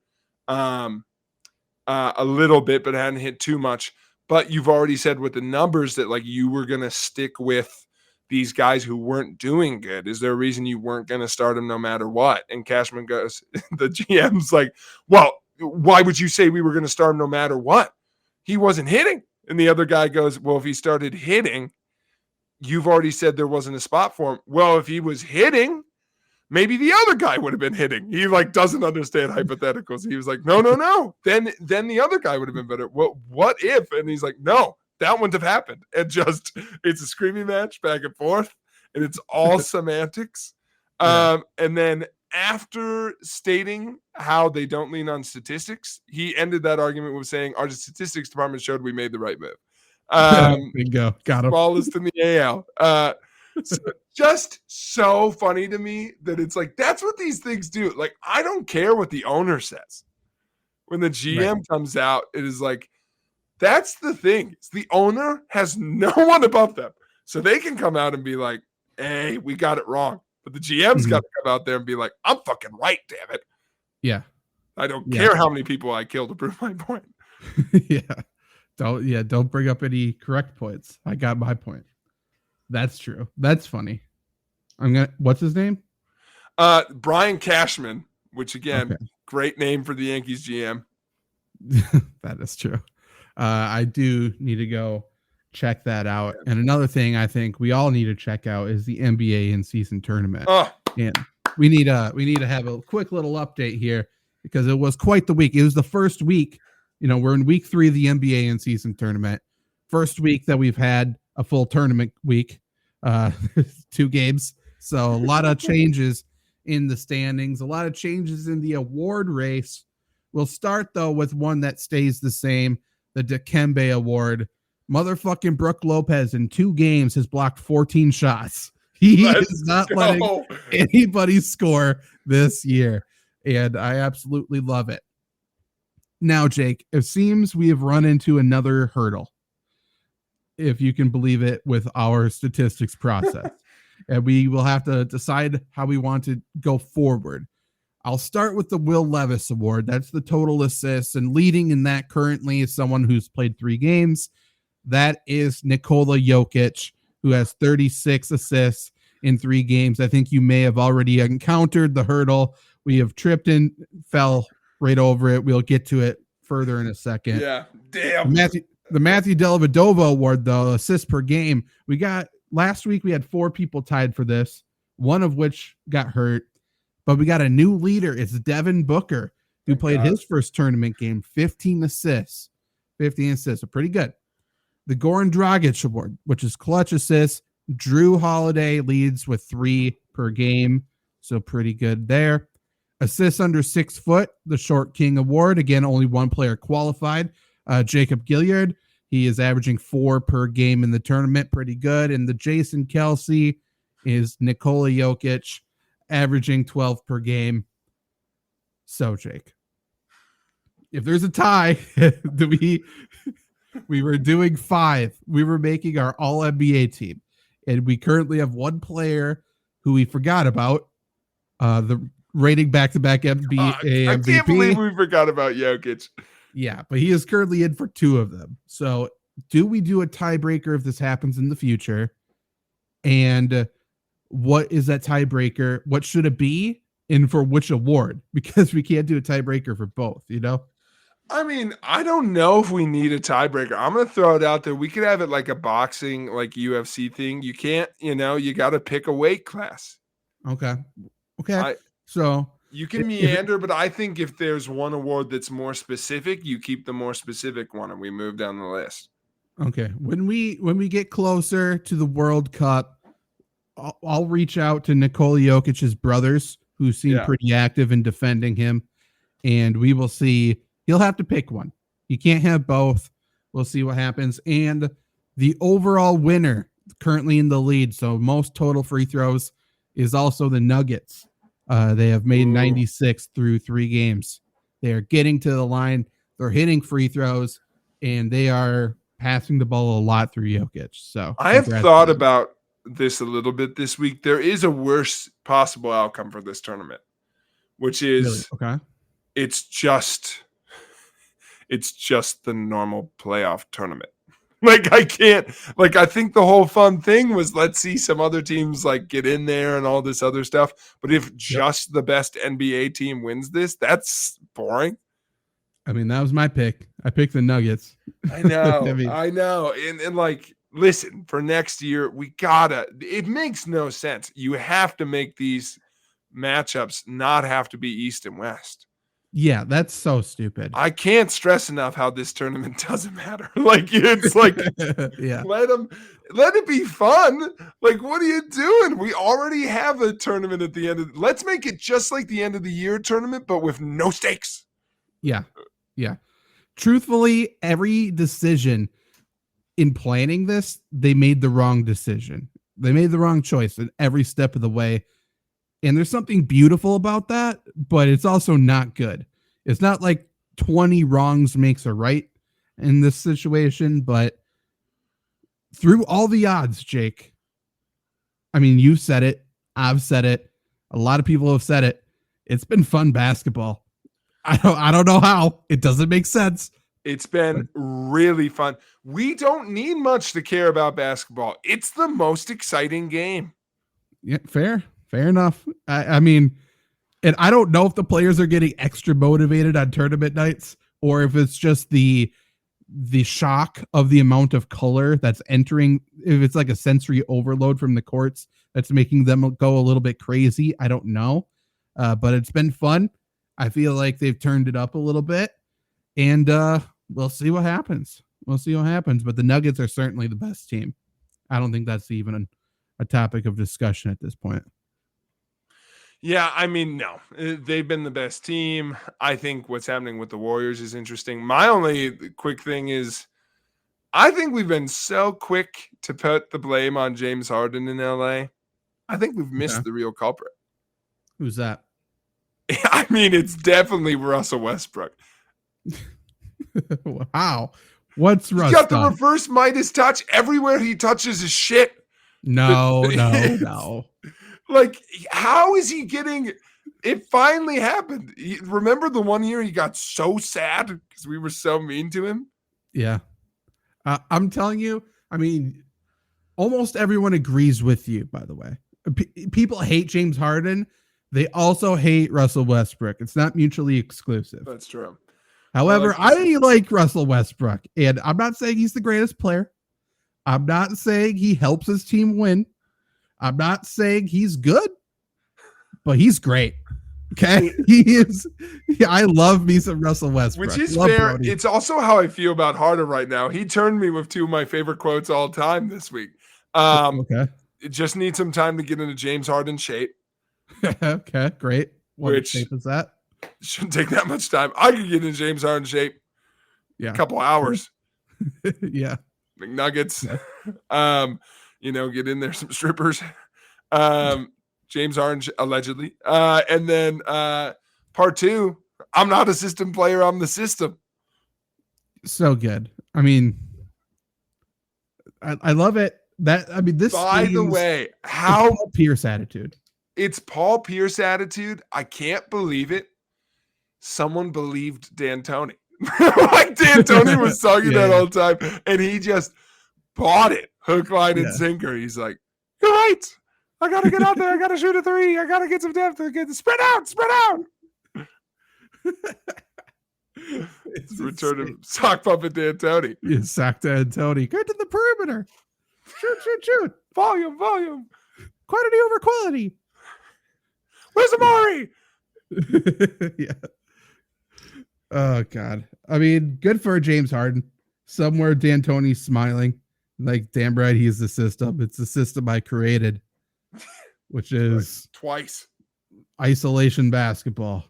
a little bit, but hadn't hit too much. But you've already said with the numbers that you were going to stick with these guys who weren't doing good. Is there a reason you weren't going to start them no matter what? And Cashman goes, the GM's like, well, why would you say we were going to start him no matter what? He wasn't hitting. And the other guy goes, well, if he started hitting, you've already said there wasn't a spot for him. Well, if he was hitting, maybe the other guy would have been hitting. He doesn't understand hypotheticals. He was like, no. Then the other guy would have been better. Well, what if? And he's like, no, that wouldn't have happened. And it's a screaming match back and forth, and it's all semantics. Yeah. And then after stating how they don't lean on statistics, he ended that argument with saying, our statistics department showed we made the right move. Bingo. Got him. Smallest in the AL. So just so funny to me that it's that's what these things do. I don't care what the owner says. When the GM comes out, it is that's the thing. It's the owner has no one above them. So they can come out and be like, hey, we got it wrong. But the GM's got to come out there and be like, I'm fucking right, damn it. Yeah. I don't care how many people I kill to prove my point. Don't bring up any correct points. I got my point. That's true. That's funny. What's his name? Brian Cashman, which again, great name for the Yankees GM. That is true. I do need to go check that out. And another thing I think we all need to check out is the NBA in-season tournament. And we need to have a quick little update here because it was quite the week. It was the first week. We're in week 3 of the NBA in-season tournament. First week that we've had a full tournament week, 2 games. So a lot of changes in the standings, a lot of changes in the award race. We'll start though with one that stays the same, the Dikembe Award. Motherfucking Brook Lopez in 2 games has blocked 14 shots. He is not letting anybody score this year. And I absolutely love it. Now, Jake, it seems we have run into another hurdle, if you can believe it, with our statistics process. And we will have to decide how we want to go forward. I'll start with the Will Levis Award. That's the total assists. And leading in that currently is someone who's played 3 games. That is Nikola Jokic, who has 36 assists in 3 games. I think you may have already encountered the hurdle. We have tripped and fell right over it. We'll get to it further in a second. Yeah, damn. The Matthew Dellavedova Award, though, assists per game. Last week we had 4 people tied for this, one of which got hurt. But we got a new leader. It's Devin Booker, who played his first tournament game, 15 assists. 15 assists, so pretty good. The Goran Dragic Award, which is clutch assists. Drew Holiday leads with 3 per game, so pretty good there. Assists under 6 foot, the Short King Award. Again, only one player qualified. Jacob Gilyard, he is averaging 4 per game in the tournament, pretty good. And the Jason Kelsey is Nikola Jokic, averaging 12 per game. So, Jake, if there's a tie, we were doing 5. We were making our all-NBA team. And we currently have one player who we forgot about, the rating back-to-back NBA I MVP. can't believe we forgot about Jokic. Yeah, but he is currently in for 2 of them. So do we do a tiebreaker if this happens in the future? And what is that tiebreaker? What should it be? And for which award? Because we can't do a tiebreaker for both, you know? I mean, I don't know if we need a tiebreaker. I'm going to throw it out there. We could have it like a boxing, like UFC thing. You can't, you got to pick a weight class. Okay. So you can meander, but I think if there's one award that's more specific, you keep the more specific one and we move down the list. Okay. When we get closer to the World Cup, I'll reach out to Nikola Jokic's brothers, who seem pretty active in defending him, and we will see. He'll have to pick one. You can't have both. We'll see what happens. And the overall winner currently in the lead, so most total free throws, is also the Nuggets. They have made 96 through 3 games. They are getting to the line. They're hitting free throws, and they are passing the ball a lot through Jokic. So I have thought about this a little bit this week. There is a worst possible outcome for this tournament, which is it's just the normal playoff tournament. I think the whole fun thing was let's see some other teams get in there and all this other stuff. But if just the best NBA team wins this, that's boring. I mean, that was my pick. I picked the Nuggets. I know. I know. And listen, for next year, it makes no sense. You have to make these matchups not have to be East and West. Yeah, that's so stupid. I can't stress enough how this tournament doesn't matter. Let it be fun. What are you doing? We already have a tournament at the end of. Let's make it just like the end of the year tournament, but with no stakes. Yeah. Truthfully, every decision in planning this, they made the wrong decision. They made the wrong choice in every step of the way. And there's something beautiful about that, but it's also not good. It's not like 20 wrongs makes a right in this situation, but through all the odds, Jake, I mean, you've said it. I've said it. A lot of people have said it. It's been fun basketball. I don't know how. It doesn't make sense. It's been really fun. We don't need much to care about basketball. It's the most exciting game. Yeah, fair enough. I mean, and I don't know if the players are getting extra motivated on tournament nights or if it's just the shock of the amount of color that's entering. If it's like a sensory overload from the courts that's making them go a little bit crazy. I don't know. But it's been fun. I feel like they've turned it up a little bit, and we'll see what happens. But the Nuggets are certainly the best team. I don't think that's even a topic of discussion at this point. Yeah, I mean, no, they've been the best team. I think what's happening with the Warriors is interesting. My only quick thing is I think we've been so quick to put the blame on James Harden in LA. I think we've missed the real culprit. Who's that? I mean, it's definitely Russell Westbrook. Wow. What's Russ He's got done? the reverse Midas touch. Everywhere he touches is shit. No. Like, how is he getting... It finally happened. Remember the one year he got so sad because we were so mean to him? Yeah. I'm telling you, I mean, almost everyone agrees with you, by the way. People hate James Harden. They also hate Russell Westbrook. It's not mutually exclusive. That's true. However, I like Russell Westbrook, and I'm not saying he's the greatest player. I'm not saying he helps his team win. I'm not saying he's good, but he's great. Okay, he is. I love me some Russell Westbrook, which is love fair. Brody. It's also how I feel about Harden right now. He turned me with two of my favorite quotes all time this week. Okay, it just needs some time to get into James Harden shape. Okay, great. What shape is that? Shouldn't take that much time. I could get in James Harden shape. Yeah, a couple hours. Yeah, McNuggets. Yeah. Get in there some strippers. James Harden allegedly. And then part two, I'm not a system player, I'm the system. So good. I mean, I love it. This by the way, how Paul Pierce attitude. It's Paul Pierce attitude. I can't believe it. Someone believed D'Antoni. Like D'Antoni was talking that all the time, and he just bought it, hook, line, and sinker. He's like, "You're right. I gotta get out there. I gotta shoot a three. I gotta get some depth. Spread out." It's return of sock puppet D'Antoni. Yeah, sock D'Antoni. Go to the perimeter. Shoot. Volume. Quantity over quality. Where's Amari? Yeah. Oh God. I mean, good for James Harden. Somewhere D'Antoni's smiling. Like, damn right, he's the system. It's the system I created, which is twice isolation basketball.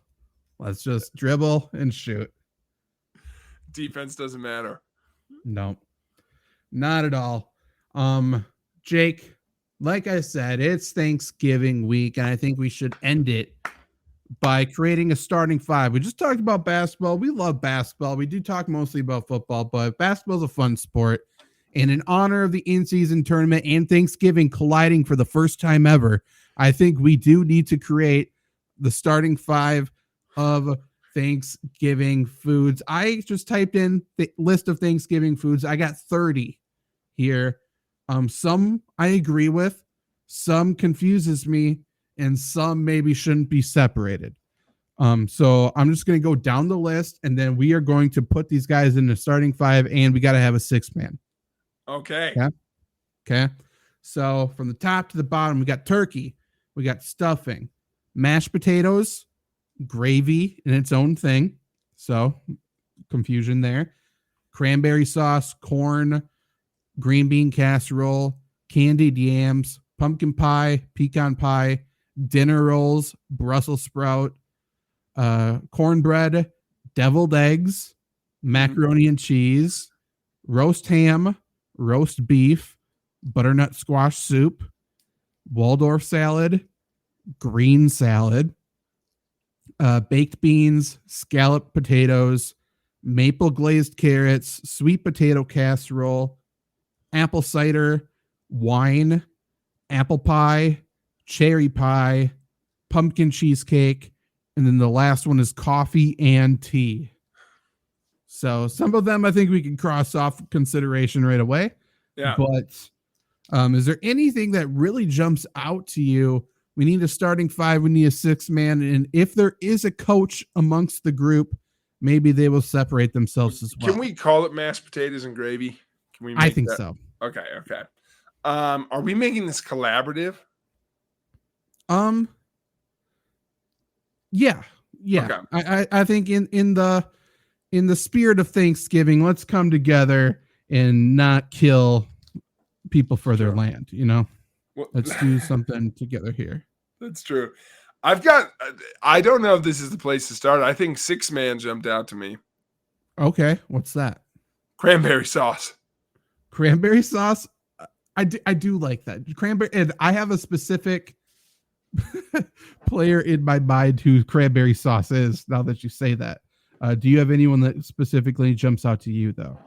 Let's just dribble and shoot. Defense doesn't matter. No, not at all. Jake, like I said, it's Thanksgiving week, and I think we should end it by creating a starting five. We just talked about basketball. We love basketball. We do talk mostly about football, but basketball is a fun sport. And in honor of the in-season tournament and Thanksgiving colliding for the first time ever, I think we do need to create the starting five of Thanksgiving foods. I just typed in the list of Thanksgiving foods. I got 30 here. Some I agree with, some confuses me, and some maybe shouldn't be separated. So I'm just going to go down the list, and then we are going to put these guys in the starting five, and we got to have a 6-man. Okay. Okay. So from the top to the bottom, we got turkey, we got stuffing, mashed potatoes, gravy in its own thing. So confusion there. Cranberry sauce, corn, green bean casserole, candied yams, pumpkin pie, pecan pie, dinner rolls, Brussels sprout, cornbread, deviled eggs, macaroni and cheese, roast ham, roast beef, butternut squash soup, Waldorf salad, green salad, baked beans, scalloped potatoes, maple glazed carrots, sweet potato casserole, apple cider, wine, apple pie, cherry pie, pumpkin cheesecake, and then the last one is coffee and tea. So some of them I think we can cross off consideration right away. Yeah. But is there anything that really jumps out to you? We need a starting five. We need a 6-man. And if there is a coach amongst the group, maybe they will separate themselves as well. Can we call it mashed potatoes and gravy? Can we? I think so. Okay. Are we making this collaborative? Yeah. Okay. I think in the spirit of Thanksgiving, let's come together and not kill people for their land. Let's do something together here. That's true. I don't know if this is the place to start. I think 6-man jumped out to me. Okay. What's that? Cranberry sauce. Cranberry sauce. I do like that cranberry, and I have a specific player in my mind who cranberry sauce is. Now that you say that, do you have anyone that specifically jumps out to you though?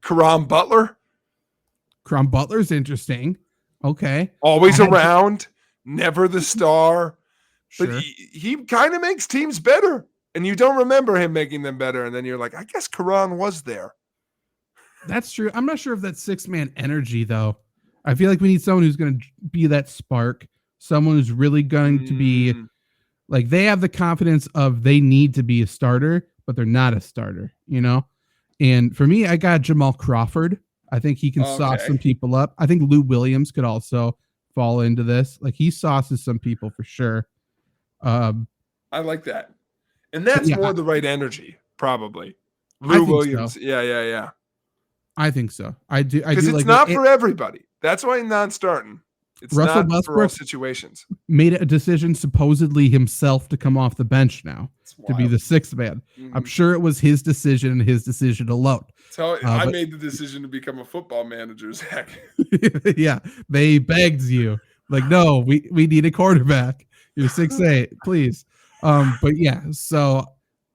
Caron Butler. Caron Butler's interesting. Okay, always around, never the star, sure. but he kind of makes teams better, and you don't remember him making them better, and then you're like, I guess Caron was there. That's true. I'm not sure if that's 6-man energy though. I feel like we need someone who's going to be that spark, someone who's really going to be like, they have the confidence of they need to be a starter, but they're not a starter, you know? And for me, I got Jamal Crawford. I think he can sauce some people up. I think Lou Williams could also fall into this. Like, he sauces some people for sure. I like that. And that's more the right energy, probably. Lou Williams. So. Yeah. I think so. I do. Because it's not for everybody. That's why he's not starting. It's Russell not Westbrook for all situations. Made a decision supposedly himself to come off the bench now to be the 6th man. I'm sure it was his decision and his decision alone. So I made the decision to become a football manager, Zach. Yeah, they begged you. Like, no, we need a quarterback. You're 6'8", please. But yeah, so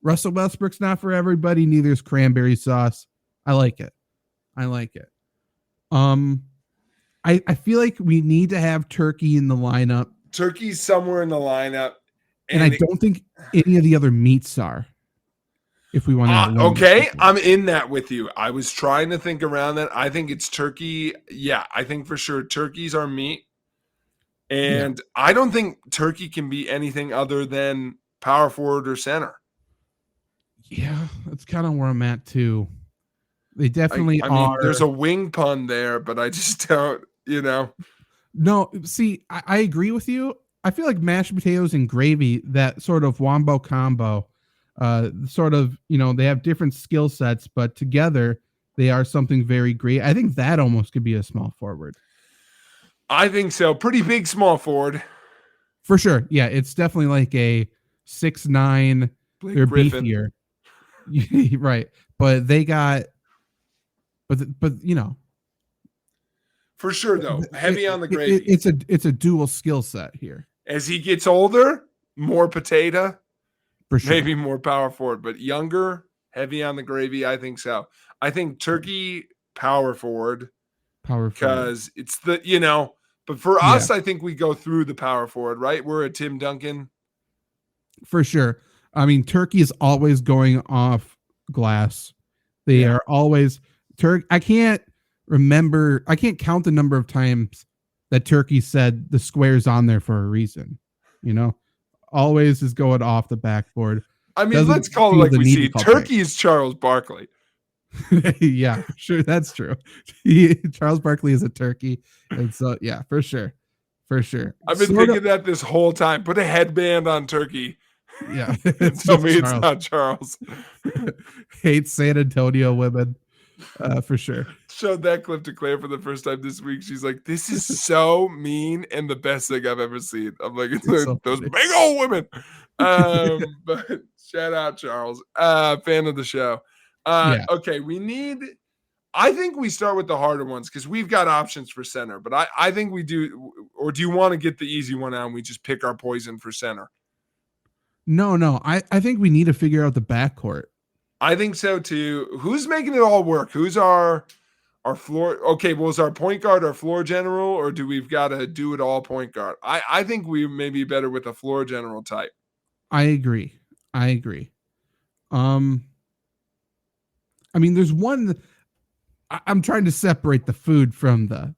Russell Westbrook's not for everybody. Neither is cranberry sauce. I like it. I feel like we need to have turkey in the lineup. Turkey's somewhere in the lineup. And I don't think any of the other meats are. If we want to. Okay, I'm in that with you. I was trying to think around that. I think it's turkey. Yeah, I think for sure turkey's our meat. And I don't think turkey can be anything other than power forward or center. Yeah, that's kind of where I'm at too. They definitely I are. mean, there's a wing pun there, but I just don't, No, see, I agree with you. I feel like mashed potatoes and gravy, that sort of wombo combo, sort of, they have different skill sets, but together they are something very great. I think that almost could be a small forward. I think so. Pretty big small forward. For sure. Yeah, it's definitely like a 6'9". They're beefier. Right. But they got... But for sure though, heavy on the gravy. It's a dual skill set here. As he gets older, more potato, for sure. Maybe more power forward, but younger, heavy on the gravy. I think so. I think turkey power forward, because it's the But for us, I think we go through the power forward, right? We're a Tim Duncan for sure. I mean, turkey is always going off glass. They are always. I can't count the number of times that Turkey said the square's on there for a reason. Always is going off the backboard. I mean, let's call it like we see. Turkey is Charles Barkley. Yeah, sure. That's true. Charles Barkley is a turkey. And so, yeah, for sure. I've been thinking that this whole time. Put a headband on Turkey. Yeah. Tell me it's not Charles. Hates San Antonio women. For sure. Showed that clip to Claire for the first time this week. She's like, this is so mean and the best thing I've ever seen. I'm like, it's so those big old women. But shout out Charles. Fan of the show. Okay, I think we start with the harder ones because we've got options for center, but I think we do. Or do you want to get the easy one out and we just pick our poison for center? No. I think we need to figure out the backcourt. I think so too. Who's making it all work? Who's our floor? Okay, well, is our point guard our floor general, or do we've got to do it all point guard? I think we may be better with a floor general type. I agree. I mean, there's one. I'm trying to separate the food from the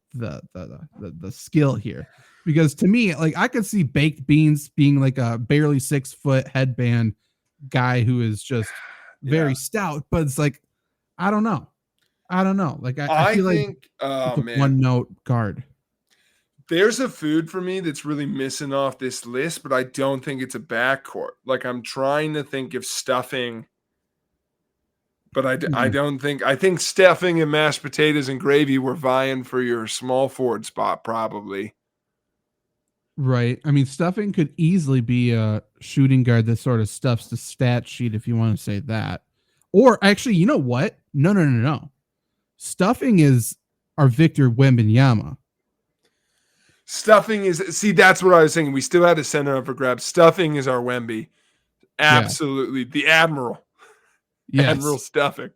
skill here, because to me, like, I could see baked beans being like a barely 6 foot headband guy who is just very stout, but it's like, I don't know. Like, I feel think, like one note guard. There's a food for me that's really missing off this list, but I don't think it's a backcourt. Like, I'm trying to think of stuffing, but I don't think. I think stuffing and mashed potatoes and gravy were vying for your small forward spot, probably. Right. I mean, stuffing could easily be a shooting guard that sort of stuffs the stat sheet, if you want to say that. Or actually, you know what? No. Stuffing is our Victor Wembanyama. Stuffing is, see, that's what I was saying. We still had a center up for grabs. Stuffing is our Wemby. Absolutely. The Admiral. Yes. Admiral Stuffing.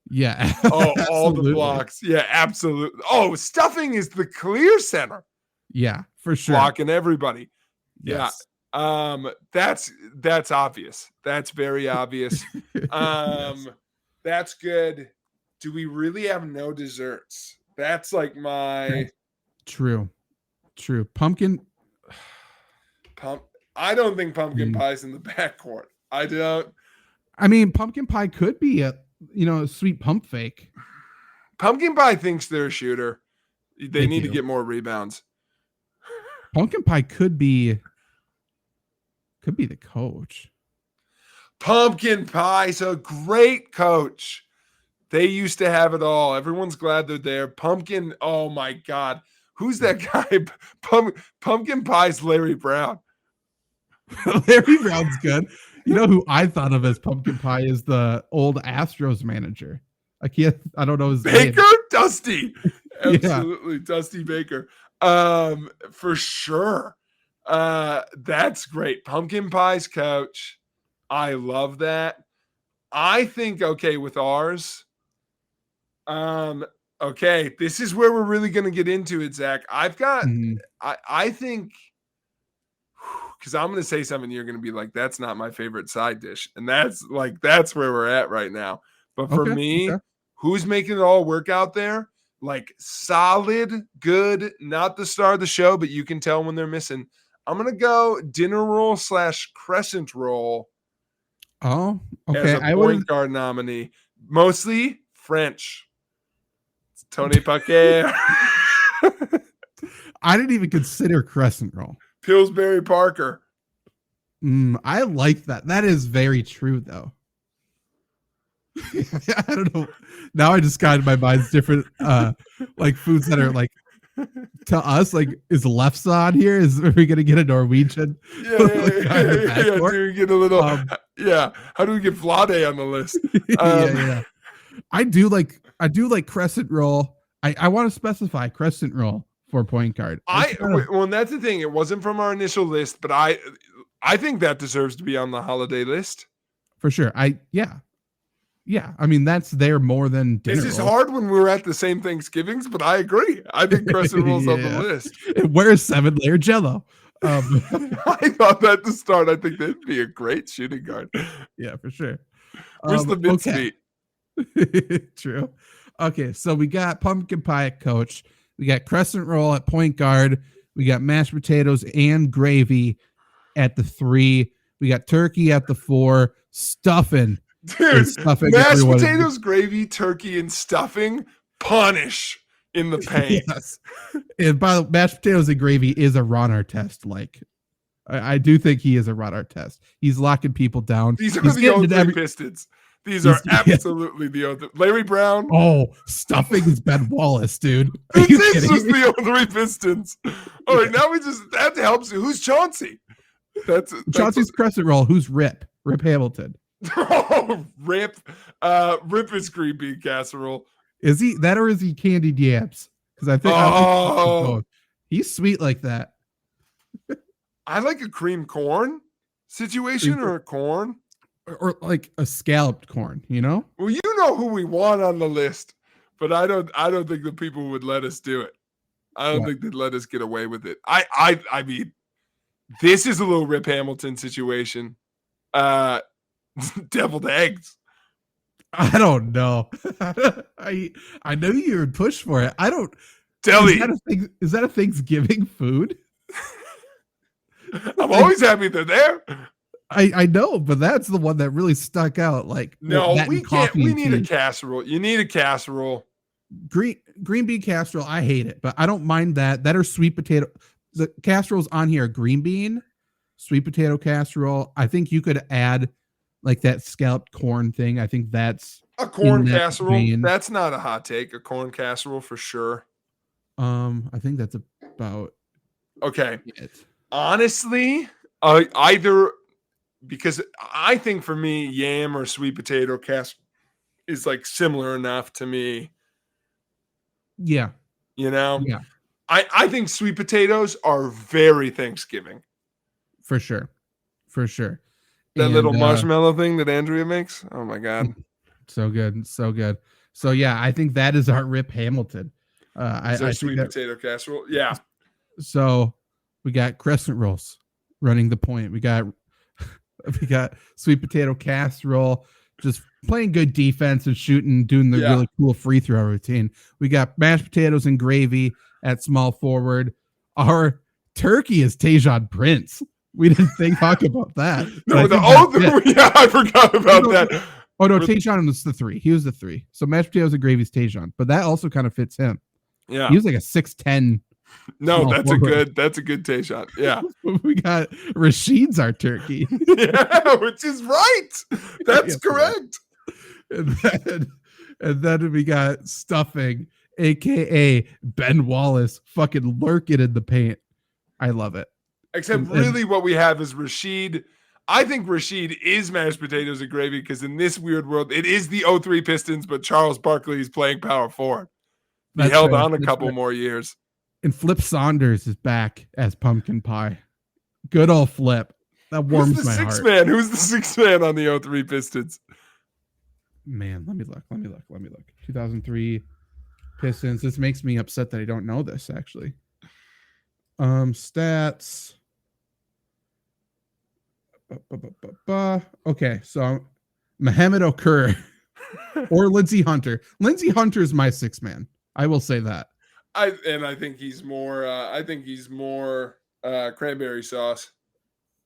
Yeah. Oh, all the blocks. Yeah, absolutely. Oh, Stuffing is the clear center. Yeah, for sure. Blocking everybody. Yes. Yeah. That's obvious. That's very obvious. Yes. That's good. Do we really have no desserts? That's like my true. Pumpkin. I don't think pumpkin pie's in the backcourt. I don't. I mean, pumpkin pie could be a sweet pump fake. Pumpkin pie thinks they're a shooter. They need to get more rebounds. Pumpkin pie could be the coach. Pumpkin pie's a great coach. They used to have it all. Everyone's glad they're there. Pumpkin, oh my God. Who's that guy? Pumpkin pie's Larry Brown. Larry Brown's good. You know who I thought of as pumpkin pie is the old Astros manager. I don't know his name. Baker? Dusty. Absolutely. Yeah. Dusty Baker. For sure. That's great. Pumpkin pie's coach. I love that. I think, okay, with ours, okay, this is where we're really going to get into it, Zach. I've got, I think, because I'm going to say something, you're going to be like, that's not my favorite side dish. And that's where we're at right now. But for me, who's making it all work out there? Like solid, good, not the star of the show, but you can tell when they're missing. I'm going to go dinner roll / crescent roll. Oh, okay. As a point guard nominee. Mostly French. It's Tony Parker. I didn't even consider crescent roll. Pillsbury Parker. I like that. That is very true, though. I don't know. Now I just got in my mind's different, like foods that are like to us. Like, is Lefse on here? Are we gonna get a Norwegian? Yeah. Do we get a little? How do we get Vlade on the list? Yeah. I do like crescent roll. I want to specify crescent roll for point guard. Well, that's the thing. It wasn't from our initial list, but I think that deserves to be on the holiday list for sure. Yeah. I mean, that's there more than dinner. This is hard when we were at the same Thanksgivings, but I agree. I think crescent roll's on the list. Where's 7-layer Jello? I thought that to start. I think that'd be a great shooting guard. Yeah, for sure. Where's the mincemeat? True. Okay, so we got pumpkin pie at coach. We got crescent roll at point guard. We got mashed potatoes and gravy at the 3. We got turkey at the 4. Stuffing. Dude, mashed potatoes, gravy, turkey, and stuffing punish in the paint. Yes. And by the way, mashed potatoes and gravy is a Ron Artest. Like, I do think he is a Ron Artest. He's locking people down. These are the only Pistons. These are absolutely the other. Larry Brown. Oh, stuffing is Ben Wallace, dude. This is just the O3 Pistons. All right, now that helps you. Who's Chauncey? That's Chauncey's crescent roll. Who's Rip? Rip Hamilton. Oh, Rip. Rip is green bean casserole. Is he that or is he candied yams? Because I think he's sweet like that. I like a cream corn situation or a corn. Or like a scalloped corn, you know? Well, you know who we want on the list, but I don't think the people would let us do it. I don't think they'd let us get away with it. I mean, this is a little Rip Hamilton situation. Deviled eggs. I don't know. I know you would push for it. I don't. Deli. Is that a Thanksgiving food? I'm always happy they're there. I know, but that's the one that really stuck out. Like, no, we can't. We need a casserole. You need a casserole. Green bean casserole. I hate it, but I don't mind that. That or sweet potato. The casseroles on here are green bean, sweet potato casserole. I think you could add like that scalloped corn thing. I think that's a corn casserole. Vein. That's not a hot take. A corn casserole for sure. I think that's about okay. It. Honestly, either. Because I think for me, yam or sweet potato casserole is like similar enough to me Yeah. You know? Yeah. I think sweet potatoes are very Thanksgiving. For sure. For sure. That And little marshmallow thing that Andrea makes. Oh my God. So good. So good. So yeah, I think that is our Rip Hamilton. I Is our think sweet that, potato casserole? Yeah. so we got crescent rolls running the point. We got sweet potato casserole, just playing good defense and shooting, doing the really cool free throw routine. We got mashed potatoes and gravy at small forward. Our turkey is Tajon Prince. We didn't talk about that. No, I forgot about that. Oh no, Tajon was the 3. He was the 3. So mashed potatoes and gravy is Tajon, but that also kind of fits him. Yeah, he was like a 6'10". No, that's a good Tajon. Yeah, we got Rashid's our turkey. Yeah, which is right. That's correct. And then we got stuffing, aka Ben Wallace, fucking lurking in the paint. I love it. Except really what we have is Rashid. I think Rashid is mashed potatoes and gravy because in this weird world, it is the 03 Pistons, but Charles Barkley is playing power forward. He held on a couple more years. And Flip Saunders is back as Pumpkin Pie. Good old Flip. That warms my heart. Who's the sixth man on the 03 Pistons? Man, let me look. 2003 Pistons. This makes me upset that I don't know this, actually. Stats. Okay, so Mohamed Okur or Lindsey Hunter. Lindsey Hunter is my 6th man. I will say that. I think he's more. Cranberry sauce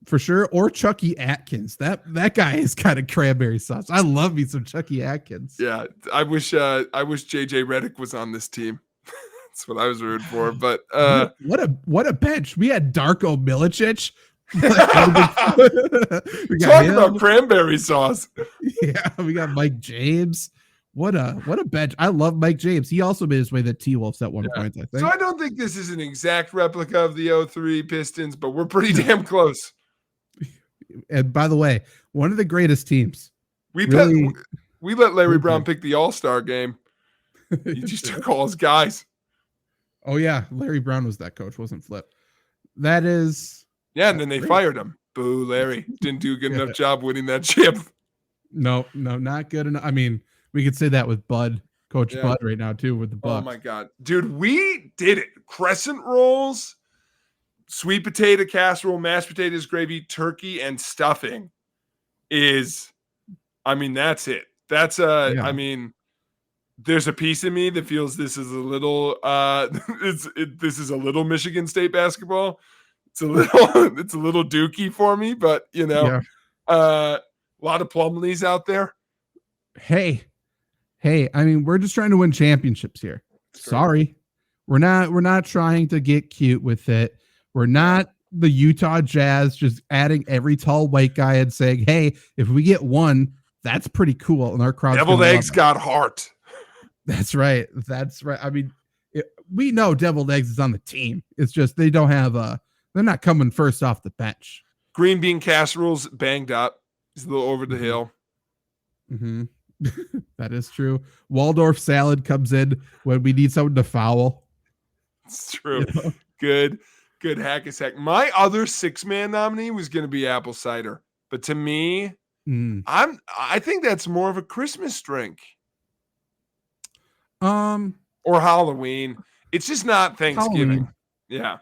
for sure, or Chucky Atkins. That guy is kind of cranberry sauce. I love me some Chucky Atkins. Yeah, I wish JJ Redick was on this team. That's what I was rooting for. But what a bench. We had Darko Milicic. Talk about cranberry sauce. Yeah, we got Mike James. What a bench. I love Mike James. He also made his way to T-Wolves at one point, I think. So I don't think this is an exact replica of the 03 Pistons, but we're pretty damn close. And by the way, one of the greatest teams. We let Larry Brown pick the All-Star game. He just took all his guys. Oh yeah, Larry Brown was that coach, wasn't Flip. That is. Yeah, and then they fired him. Boo, Larry. Didn't do a good enough job winning that chip. No, not good enough. I mean, we could say that with Bud, Coach Bud right now too with the Bucks. Oh my God. Dude, we did it. Crescent rolls, sweet potato casserole, mashed potatoes, gravy, turkey, and stuffing that's it. That's I mean, there's a piece of me that feels this is a little this is a little Michigan State basketball. It's a little dookie for me, but a lot of Plumlees out there. Hey, I mean, we're just trying to win championships here. Sorry. We're not trying to get cute with it. We're not the Utah Jazz just adding every tall white guy and saying, hey, if we get one, that's pretty cool. And our crowd. Deviled eggs got heart. That's right. I mean, we know Deviled Eggs is on the team. It's just they don't have they're not coming first off the bench. Green bean casserole's banged up. He's a little over the hill. Mm-hmm. That is true. Waldorf salad comes in when we need someone to foul. It's true. Good hack a sec. My other 6-man nominee was going to be apple cider, but to me, I think that's more of a Christmas drink. Or Halloween. It's just not Thanksgiving. Halloween. Yeah.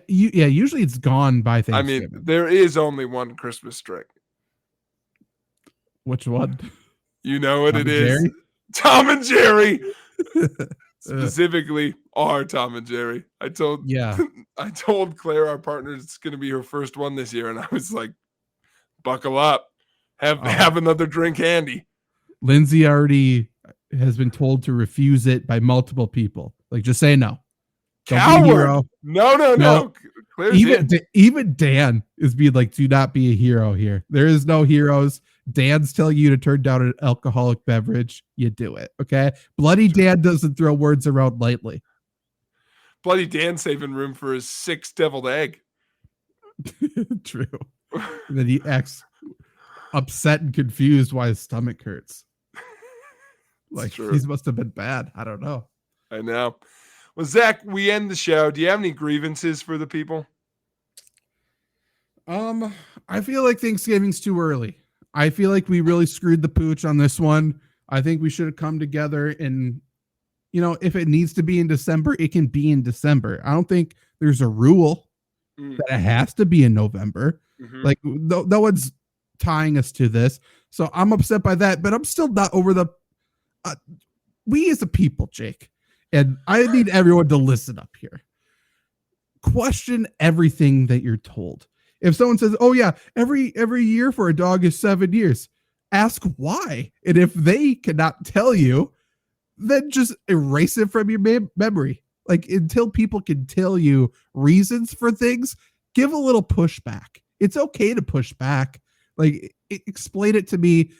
Usually it's gone by Thanksgiving. I mean, there is only one Christmas drink. Which one? You know what it is. Tom and Jerry. Specifically our Tom and Jerry. I told Claire, our partner, it's going to be her first one this year, and I was like, buckle up. Have another drink handy. Lindsay already has been told to refuse it by multiple people. Like, just say no. Coward. No. Even Dan is being like, do not be a hero here. There is no heroes. Dan's telling you to turn down an alcoholic beverage. You do it. Okay. Bloody Dan doesn't throw words around lightly. Bloody Dan saving room for his 6th deviled egg. True. And then he acts upset and confused why his stomach hurts. Like he must have been bad. I don't know. I know. Well, Zach, we end the show. Do you have any grievances for the people? I feel like Thanksgiving's too early. I feel like we really screwed the pooch on this one. I think we should have come together and, if it needs to be in December, it can be in December. I don't think there's a rule that it has to be in November. Mm-hmm. Like no one's tying us to this. So I'm upset by that, but I'm still not over the, we as a people, Jake, and I need everyone to listen up here. Question everything that you're told. If someone says, oh yeah, every year for a dog is 7 years, ask why. And if they cannot tell you, then just erase it from your memory. Like, until people can tell you reasons for things, give a little pushback. It's okay to push back. Like, explain it to me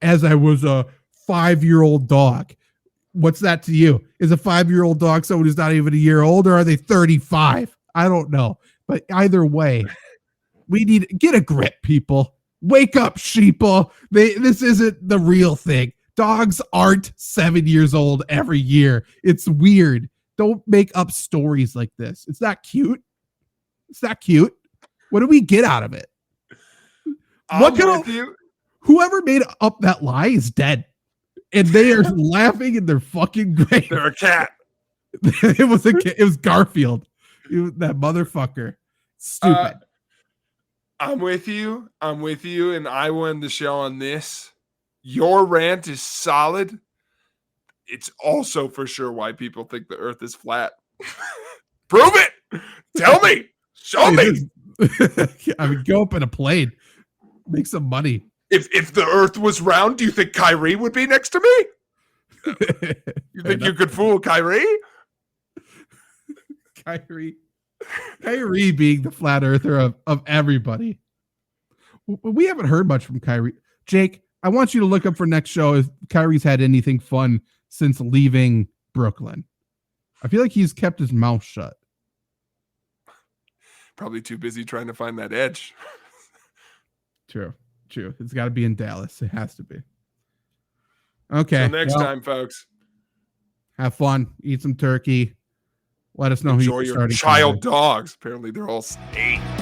as I was a 5-year-old dog. What's that to you? Is a 5-year-old dog someone who's not even a year old, or are they 35? I don't know. But either way, we need to get a grip, people. Wake up, sheeple. This isn't the real thing. Dogs aren't 7 years old every year. It's weird. Don't make up stories like this. It's not cute. It's not cute. What do we get out of it? Whoever made up that lie is dead. And they are laughing in their fucking grave. They're a cat. It was Garfield. That motherfucker. Stupid. I'm with you, and I will end the show on this. Your rant is solid. It's also for sure why people think the earth is flat. Prove it. Tell me. Show me. I mean, go up in a plane. Make some money. If the earth was round, do you think Kyrie would be next to me? You think you could fool Kyrie? Kyrie being the flat earther of everybody. We haven't heard much from Kyrie. Jake, I want you to look up for next show if Kyrie's had anything fun since leaving Brooklyn. I feel like he's kept his mouth shut. Probably too busy trying to find that edge. True. It's got to be in Dallas. It has to be. Okay. Until next time, folks. Have fun. Eat some turkey. Let us know Enjoy who you're your starting. Child dogs. Apparently, they're all 8.